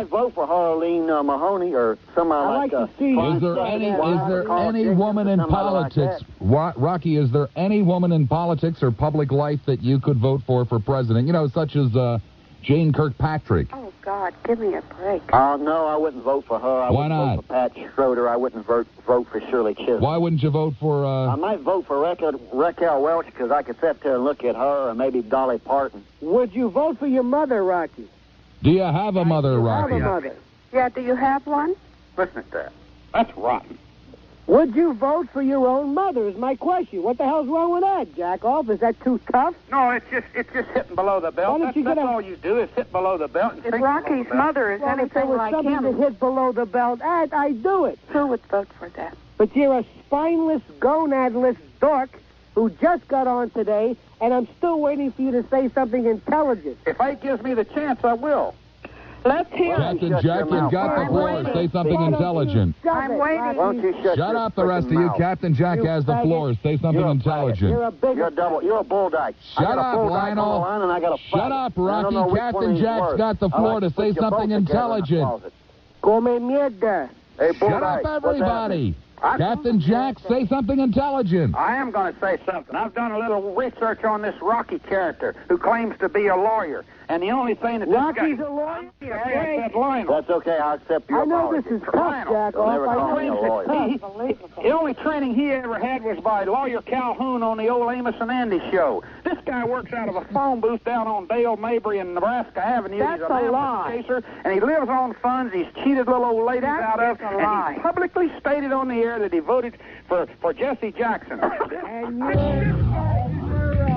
vote for Harleen Mahoney or somebody like Is there any woman in politics, Rocky? Is there any woman in politics or public life that you could vote for president? You know, such as Jane Kirkpatrick. Oh God, give me a break. No, I wouldn't vote for her. Why not? Vote for Pat Schroeder. I wouldn't vote for Shirley Chisholm. Why wouldn't you vote for? I might vote for Raquel Welch because I could sit there and look at her, or maybe Dolly Parton. Would you vote for your mother, Rocky? Do you have a mother, Rocky? Have a mother. Yeah, do you have one? Listen to that. That's rotten. Would you vote for your own mother is my question. What the hell's wrong with that, Jackoff? Is that too tough? No, it's just hitting below the belt. That's all you do is hit below the belt. If Rocky's mother is anything like him, something to hit below the belt, I'd do it. Who would vote for that? But you're a spineless, gonadless dork who just got on today, and I'm still waiting for you to say something intelligent. If Ike gives me the chance, I will. Let's hear it. Captain Jack, you've got the floor. Say something intelligent. I'm waiting. Why don't you Shut up, the rest of you. Captain Jack has the floor. Say something intelligent. You're a bull dyke. Shut up, Lionel. Shut up, Rocky. Captain Jack's got the floor to say something intelligent. Come mierda. Hey, bull Shut up, everybody. Captain Jack, say something intelligent. I am going to say something. I've done a little research on this Rocky character who claims to be a lawyer. And the only thing that Rocky's this guy... a lawyer? Sorry, I said Lionel. That's okay. I'll accept your I know apology. this is tough, Jack. Don't ever call me a lawyer. The only training he ever had was by Lawyer Calhoun on the old Amos and Andy show. This guy works out of a phone booth down on Dale Mabry and Nebraska Avenue. That's He's a a lie. chaser, and he lives on funds he's cheated little old ladies out of. That's a lie. And he publicly stated on the air that he voted for Jesse Jackson.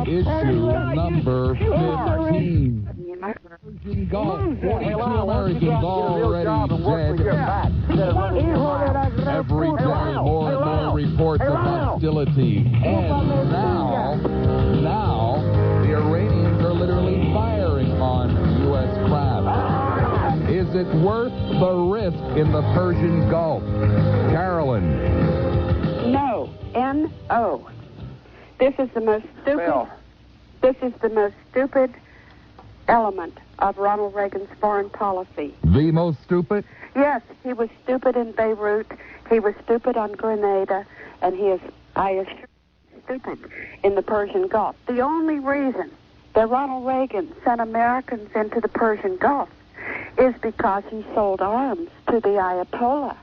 Issue number 15. Persian Gulf. 42 Americans already dead. Every day, more and more reports of hostility. And now, the Iranians are literally firing on U.S. craft. Is it worth the risk in the Persian Gulf? Carolyn. No. N-O. This is the most stupid. Bill. This is the most stupid element of Ronald Reagan's foreign policy. The most stupid? Yes, he was stupid in Beirut. He was stupid on Grenada, and he is, I assure you, stupid in the Persian Gulf. The only reason that Ronald Reagan sent Americans into the Persian Gulf is because he sold arms to the Ayatollah.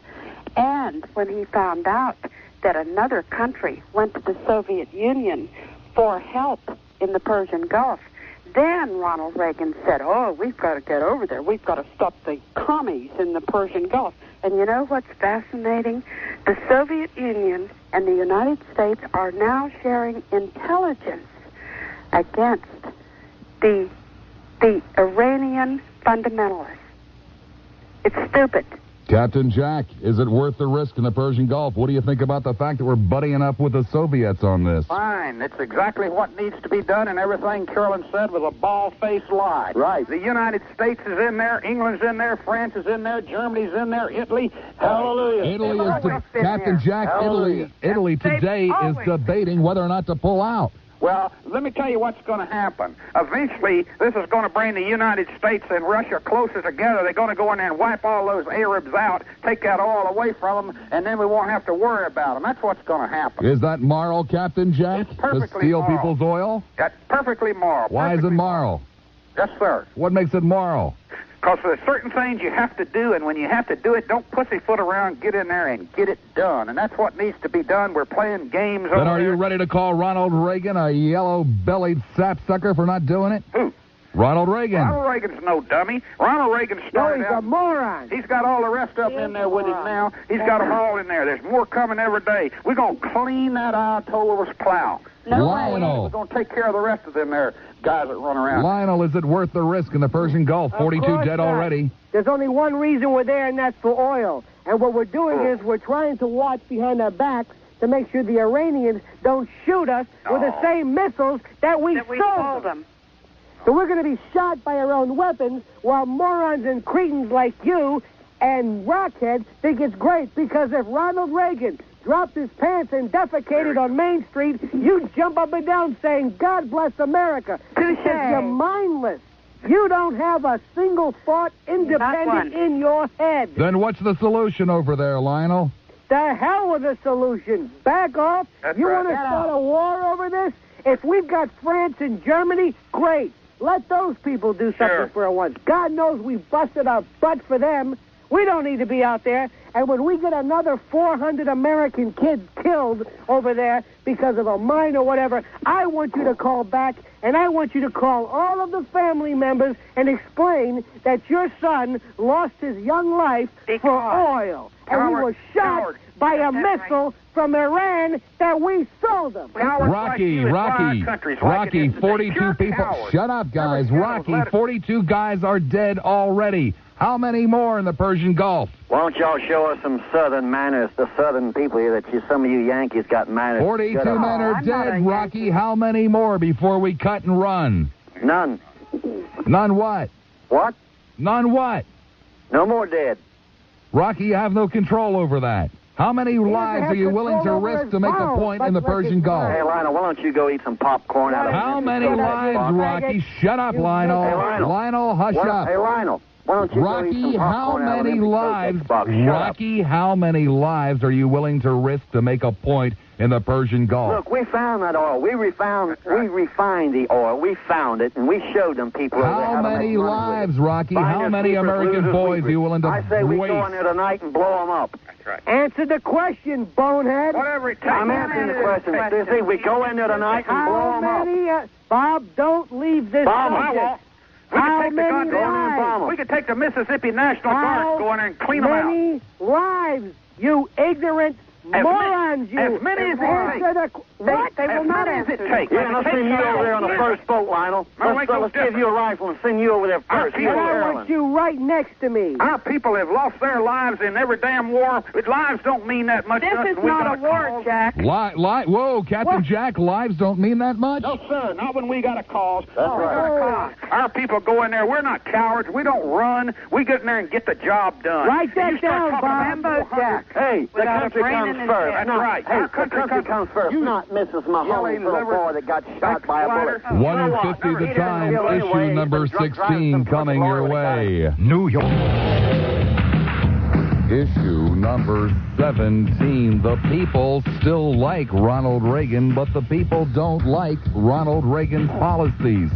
And when he found out that another country went to the Soviet Union for help in the Persian Gulf, then Ronald Reagan said, oh, we've got to get over there. We've got to stop the commies in the Persian Gulf. And you know what's fascinating? The Soviet Union and the United States are now sharing intelligence against the Iranian fundamentalists. It's stupid. Captain Jack, is it worth the risk in the Persian Gulf? What do you think about the fact that we're buddying up with the Soviets on this? Fine. It's exactly what needs to be done, and everything Carolyn said was a bald-faced lie. Right. The United States is in there, England's in there, France is in there, Germany's in there, Italy. Hallelujah. Italy is Captain Jack. Italy today is debating whether or not to pull out. Well, let me tell you what's going to happen. Eventually, this is going to bring the United States and Russia closer together. They're going to go in there and wipe all those Arabs out, take that oil away from them, and then we won't have to worry about them. That's what's going to happen. Is that moral, Captain Jack? It's perfectly to steal moral. people's oil? That's perfectly moral. Why is it moral? Yes, sir. What makes it moral? Because there's certain things you have to do, and when you have to do it, don't pussyfoot around. Get in there and get it done. And that's what needs to be done. We're playing games over Then are you there. ready to call Ronald Reagan a yellow-bellied sapsucker for not doing it? Who? Ronald Reagan. Ronald Reagan's no dummy. Ronald Reagan No, started he's a out... moron. He's got all the rest of them in there with him now. He's got them all in there. There's more coming every day. We're going to clean that Ayatollah's plow. No Lionel. We're going to take care of the rest of them there guys that run around. Lionel, is it worth the risk in the Persian Gulf? 42 course dead not. already. There's only one reason we're there, and that's for oil. And what we're doing is we're trying to watch behind our backs to make sure the Iranians don't shoot us with the same missiles that we sold them. So we're going to be shot by our own weapons while morons and cretins like you and rockheads think it's great, because if Ronald Reagan dropped his pants and defecated on Main Street, you'd jump up and down saying, God bless America. Because you're mindless. You don't have a single thought independent in your head. Then what's the solution over there, Lionel? The hell with the solution. Back off. You want to start a war over this? If we've got France and Germany, great. Let those people do something for once. God knows we've busted our butt for them. We don't need to be out there. And when we get another 400 American kids killed over there because of a mine or whatever, I want you to call back, and I want you to call all of the family members and explain that your son lost his young life for oil. And he was shot by a missile from Iran that we sold them. Rocky, 42 people. Cowards. Shut up, guys. Rocky, 42 guys are dead already. How many more in the Persian Gulf? Won't y'all show us some southern manners, the southern people here, that some of you Yankees got manners? 42 men are dead, Rocky. How many more before we cut and run? None. None what? What? None what? No more dead. Rocky, you have no control over that. How many lives are you willing to risk to make a point in the Persian Gulf? Hey, Lionel, why don't you go eat some popcorn out of How many lives, Rocky? Shut up, Lionel. Hey, Lionel, hush up. Hey, Lionel, why don't you go eat Rocky, some how popcorn out of many an empty lives? Coke box? Shut Rocky, how many lives are you willing to risk to make a point in the Persian Gulf? Look, we found that oil. We refined the oil. We found it, and we showed them people. How many lives, Rocky? How many American boys are you willing to I say we waste? go in there tonight and blow them up. That's right. Answer the question, bonehead. Whatever it takes. I'm answering the question. Sissy, we go in there tonight and blow them up. How many? Bob, don't leave this Bob, subject. I won't. How We many lives? We could take the Mississippi National Guard, go in there and clean them out. How many lives, you ignorant morons, you? As many as it Answer the what? They will not answer. Yeah, let's send you over there on the first boat, Lionel. Let's give you a rifle and send you over there first. And I want you right next to me. Our people have lost their lives in every damn war. But lives don't mean that much. This is not a war, Jack. Whoa, Captain Jack, lives don't mean that much? No, sir, not when we got a cause. That's right. Our people go in there. We're not cowards. We don't run. We get in there and get the job done. Write that And you start down, talking Bob. about 400. Hey, the Without country a brain comes in his first. head. That's right. Hey, Our the country country comes first. Not Mrs. Mahoney, little boy that got shot by a bullet. 1:50 the time, issue number 16 coming your way. New York. Issue number 17. The people still like Ronald Reagan, but the people don't like Ronald Reagan's policies.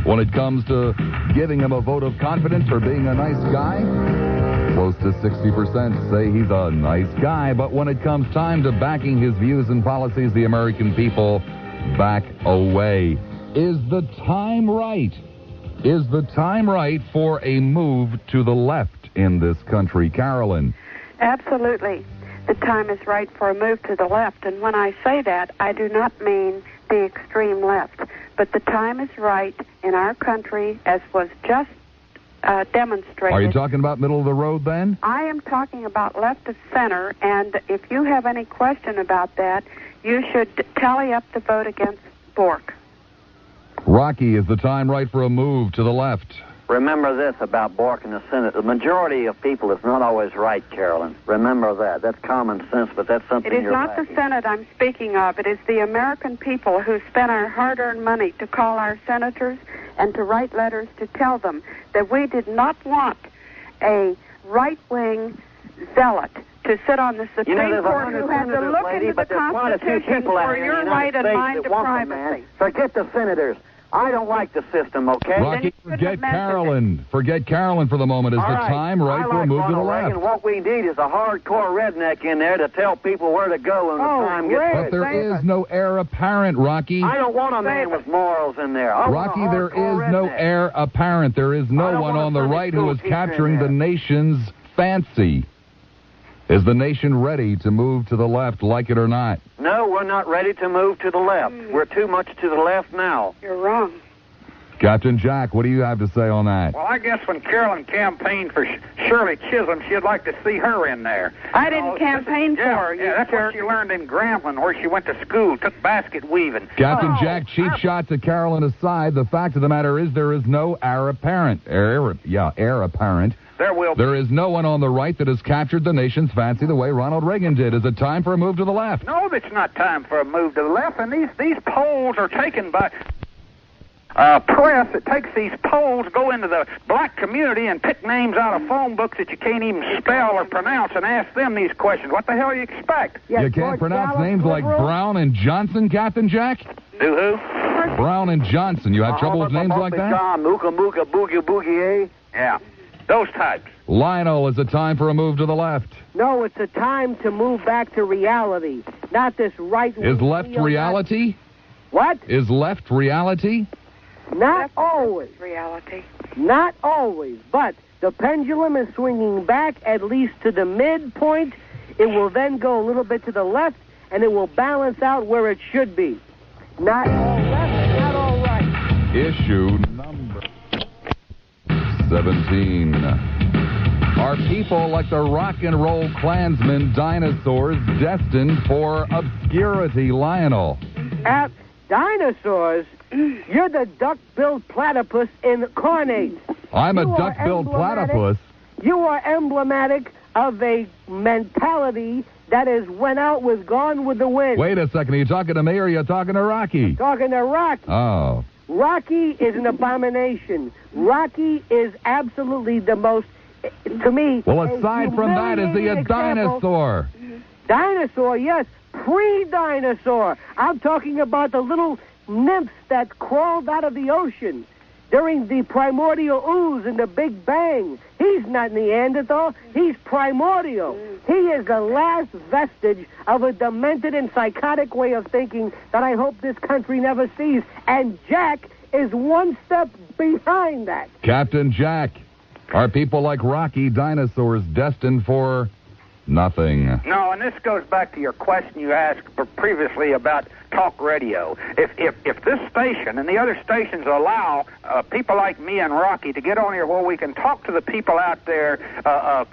When it comes to giving him a vote of confidence for being a nice guy, close to 60% say he's a nice guy. But when it comes time to backing his views and policies, the American people back away. Is the time right? Is the time right for a move to the left in this country? Carolyn. Absolutely. The time is right for a move to the left. And when I say that, I do not mean the extreme left. But the time is right in our country, as was just demonstrated. Are you talking about middle of the road then? I am talking about left of center, and if you have any question about that, you should tally up the vote against Bork. Rocky, is the time right for a move to the left? Remember this about Bork in the Senate. The majority of people is not always right, Carolyn. Remember that. That's common sense, but that's something It is you're not the lacking. Senate I'm speaking of. It is the American people who spent our hard-earned money to call our senators and to write letters to tell them that we did not want a right-wing zealot to sit on the Supreme Court who had to look into the Constitution for your right and mine to privacy. Forget the senators. I don't like the system, okay? Rocky, forget Carolyn. Forget Carolyn for the moment. Is the time right for a move to the left? Reagan. What we need is a hardcore redneck in there to tell people where to go when the time gets But ready. there is no heir apparent, Rocky. I don't want a man with morals in there. I want a Rocky, there hardcore is no redneck. heir apparent. There is no I don't one want on the a right who is Sunday school teacher capturing in the there. nation's fancy. Is the nation ready to move to the left, like it or not? No, we're not ready to move to the left. We're too much to the left now. You're wrong. Captain Jack, what do you have to say on that? Well, I guess when Carolyn campaigned for Shirley Chisholm, she'd like to see her in there. I didn't campaign for her, you that's jerk. what she learned in Grambling, where she went to school, took basket weaving. Captain Jack, cheap shot to Carolyn aside. The fact of the matter is there is no heir apparent. Heir apparent. There will be. There is no one on the right that has captured the nation's fancy the way Ronald Reagan did. Is it time for a move to the left? No, it's not time for a move to the left, and these polls are taken by press that takes these polls, go into the black community and pick names out of phone books that you can't even spell or pronounce and ask them these questions. What the hell do you expect? You can't pronounce names like Brown and Johnson, Captain Jack? Do who? Brown and Johnson. You have trouble with names like that? Mooka mooka boogie boogie, eh? Yeah, those types. Lionel, is it time for a move to the left? No, it's a time to move back to reality, not this right-wing... Is left reality? What? Is left reality? Not always. Reality. Not always, but the pendulum is swinging back at least to the midpoint. It will then go a little bit to the left, and it will balance out where it should be. Not all left, not all right. Issue number 17. Are people like the rock and roll Klansmen dinosaurs destined for obscurity, Lionel? Dinosaurs? You're the duck-billed platypus incarnate. I'm a duck-billed platypus. You are emblematic of a mentality that has went out with Gone with the Wind. Wait a second. Are you talking to me or are you talking to Rocky? Talking to Rocky. Oh. Rocky is an abomination. Rocky is absolutely the most, to me... Well, aside from that, is he a dinosaur? Dinosaur, yes. Pre-dinosaur. I'm talking about the little nymphs that crawled out of the ocean during the primordial ooze and the Big Bang. He's not Neanderthal. He's primordial. He is the last vestige of a demented and psychotic way of thinking that I hope this country never sees. And Jack is one step behind that. Captain Jack, are people like Rocky dinosaurs destined for nothing? No, and this goes back to your question you asked previously about talk radio. If this station and the other stations allow people like me and Rocky to get on here where we can talk to the people out there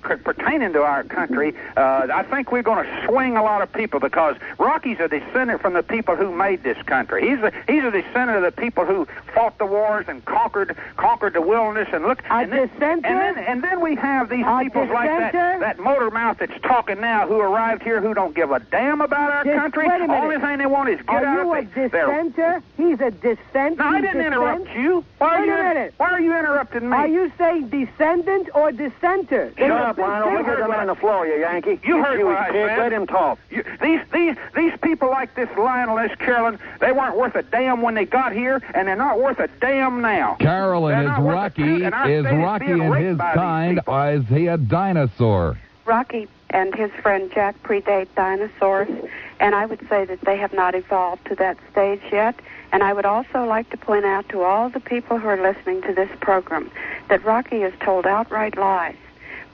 pertaining to our country, I think we're going to swing a lot of people, because Rocky's a descendant from the people who made this country. He's a descendant of the people who fought the wars and conquered the wilderness. And look, and then we have these people like that motor mouth that's talking now, who arrived here who don't give a damn about our country. Only thing they want is get out of it. Are you a dissenter? He's a dissenter. No, I didn't interrupt you. Why are you interrupting me? Are you saying descendant or dissenter? Shut up, Lionel. Look at him on the floor, you Yankee. You heard what I said. Let him talk. These people like this Lionel, this Carolyn, they weren't worth a damn when they got here, and they're not worth a damn now. Carolyn, is Rocky and his kind, is he a dinosaur? Rocky and his friend Jack predate dinosaurs, and I would say that they have not evolved to that stage yet. And I would also like to point out to all the people who are listening to this program that Rocky has told outright lies.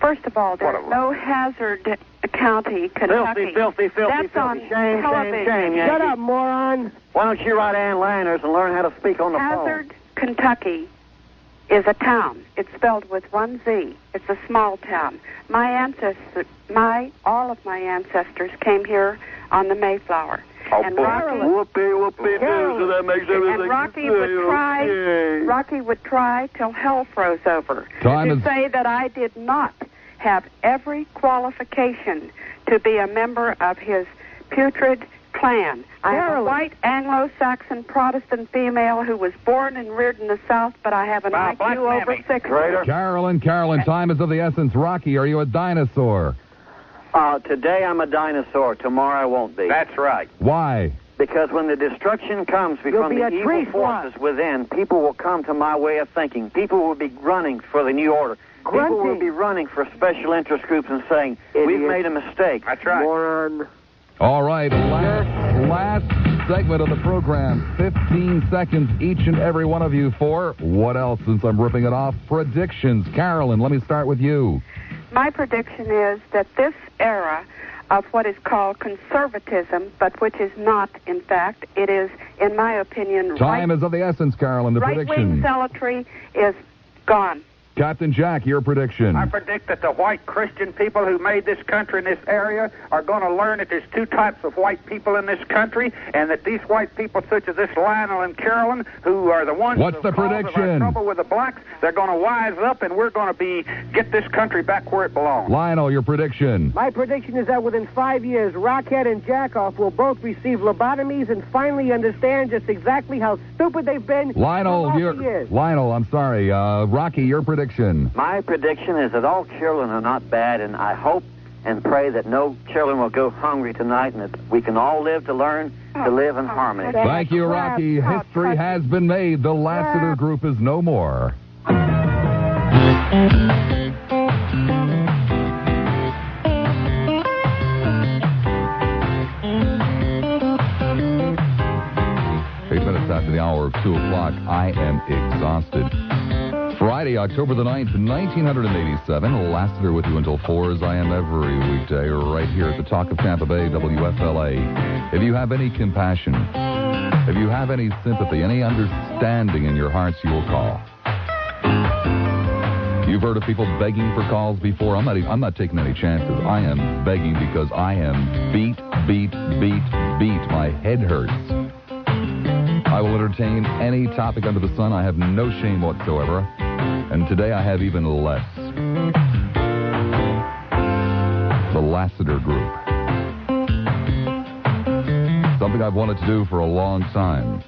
First of all, there's no Hazard County, Kentucky. Filthy. That's on television. Shame, Yankee. Shut up, moron. Why don't you write Ann Landers and learn how to speak on the phone? Hazard, Kentucky is a town. It's spelled with one Z. It's a small town. All of my ancestors came here on the Mayflower. Oh, and whoopee, so that makes everything. And Rocky would try till hell froze over to say that I did not have every qualification to be a member of his putrid clan. I am a white Anglo-Saxon Protestant female who was born and reared in the South, but I have an IQ over 60. Carolyn, time is of the essence. Rocky, are you a dinosaur? Today I'm a dinosaur. Tomorrow I won't be. That's right. Why? Because when the destruction comes from the evil forces within, people will come to my way of thinking. People will be running for the new order. People will be running for special interest groups and saying, we've made a mistake. That's right. Moron. All right, last segment of the program. 15 seconds each and every one of you for what else, since I'm ripping it off? Predictions. Carolyn, let me start with you. My prediction is that this era of what is called conservatism, but which is not, in fact, it is, in my opinion, time is of the essence, Carolyn. The prediction. Right-wing zealotry is gone. Captain Jack, your prediction. I predict that the white Christian people who made this country in this area are going to learn that there's two types of white people in this country, and that these white people, such as this Lionel and Carolyn, who are the ones What's the prediction? Trouble with the blacks, they're going to wise up, and we're going to get this country back where it belongs. Lionel, your prediction. My prediction is that within 5 years, Rockhead and Jackoff will both receive lobotomies and finally understand just exactly how stupid they've been. Lionel, I'm sorry. Rocky, your prediction. My prediction is that all children are not bad, and I hope and pray that no children will go hungry tonight, and that we can all live to learn to live in harmony. Thank you, Rocky. History has been made. The Lassiter Group is no more. 8 minutes after the hour of 2 o'clock, I am exhausted. Friday, October the 9th, 1987. Lassiter with you until 4, as I am every weekday, right here at the Talk of Tampa Bay, WFLA. If you have any compassion, if you have any sympathy, any understanding in your hearts, you will call. You've heard of people begging for calls before. I'm not taking any chances. I am begging because I am beat. My head hurts. I will entertain any topic under the sun. I have no shame whatsoever. And today I have even less. The Lassiter Group. Something I've wanted to do for a long time.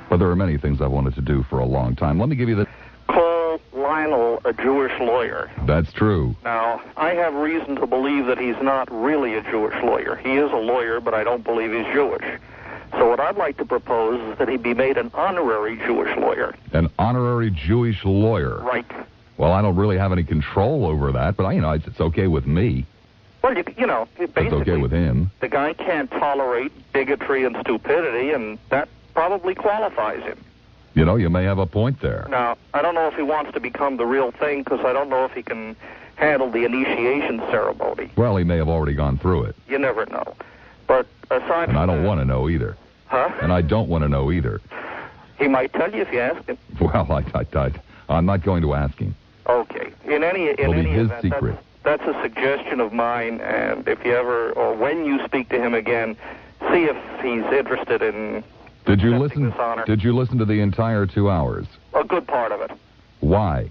But there are many things I've wanted to do for a long time. Let me give you the... Call Lionel a Jewish lawyer. That's true. Now, I have reason to believe that he's not really a Jewish lawyer. He is a lawyer, but I don't believe he's Jewish. So what I'd like to propose is that he be made an honorary Jewish lawyer. An honorary Jewish lawyer? Right. Well, I don't really have any control over that, but, it's okay with me. Well, basically... It's okay with him. The guy can't tolerate bigotry and stupidity, and that probably qualifies him. You may have a point there. Now, I don't know if he wants to become the real thing, because I don't know if he can handle the initiation ceremony. Well, he may have already gone through it. You never know. But aside from that... And I don't want to know either. Huh? And I don't want to know either. He might tell you if you ask him. Well, I'm not going to ask him. Okay. It'll be his event, secret. That's a suggestion of mine, and if you ever, or when you speak to him again, see if he's interested in... Did you listen to the entire 2 hours? A good part of it. Why?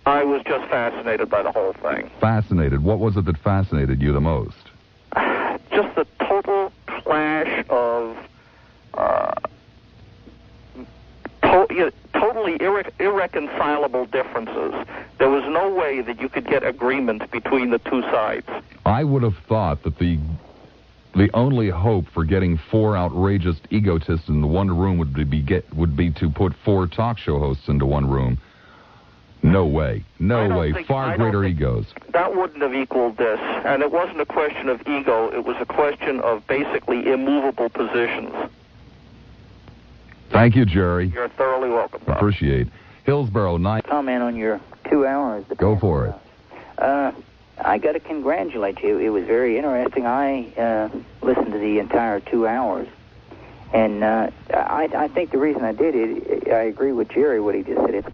I was just fascinated by the whole thing. Fascinated? What was it that fascinated you the most? Just the total clash of totally irreconcilable differences. There was no way that you could get agreement between the two sides. I would have thought that the only hope for getting 4 outrageous egotists in one room would be to put 4 talk show hosts into one room. No way. No way. Far greater egos. That wouldn't have equaled this. And it wasn't a question of ego. It was a question of basically immovable positions. Thank you, Jerry. You're thoroughly welcome, Bob. Appreciate. Hillsborough, 9... Comment on your 2 hours. Go for it. I got to congratulate you. It was very interesting. I listened to the entire 2 hours. And I think the reason I did it, I agree with Jerry, what he just said. It's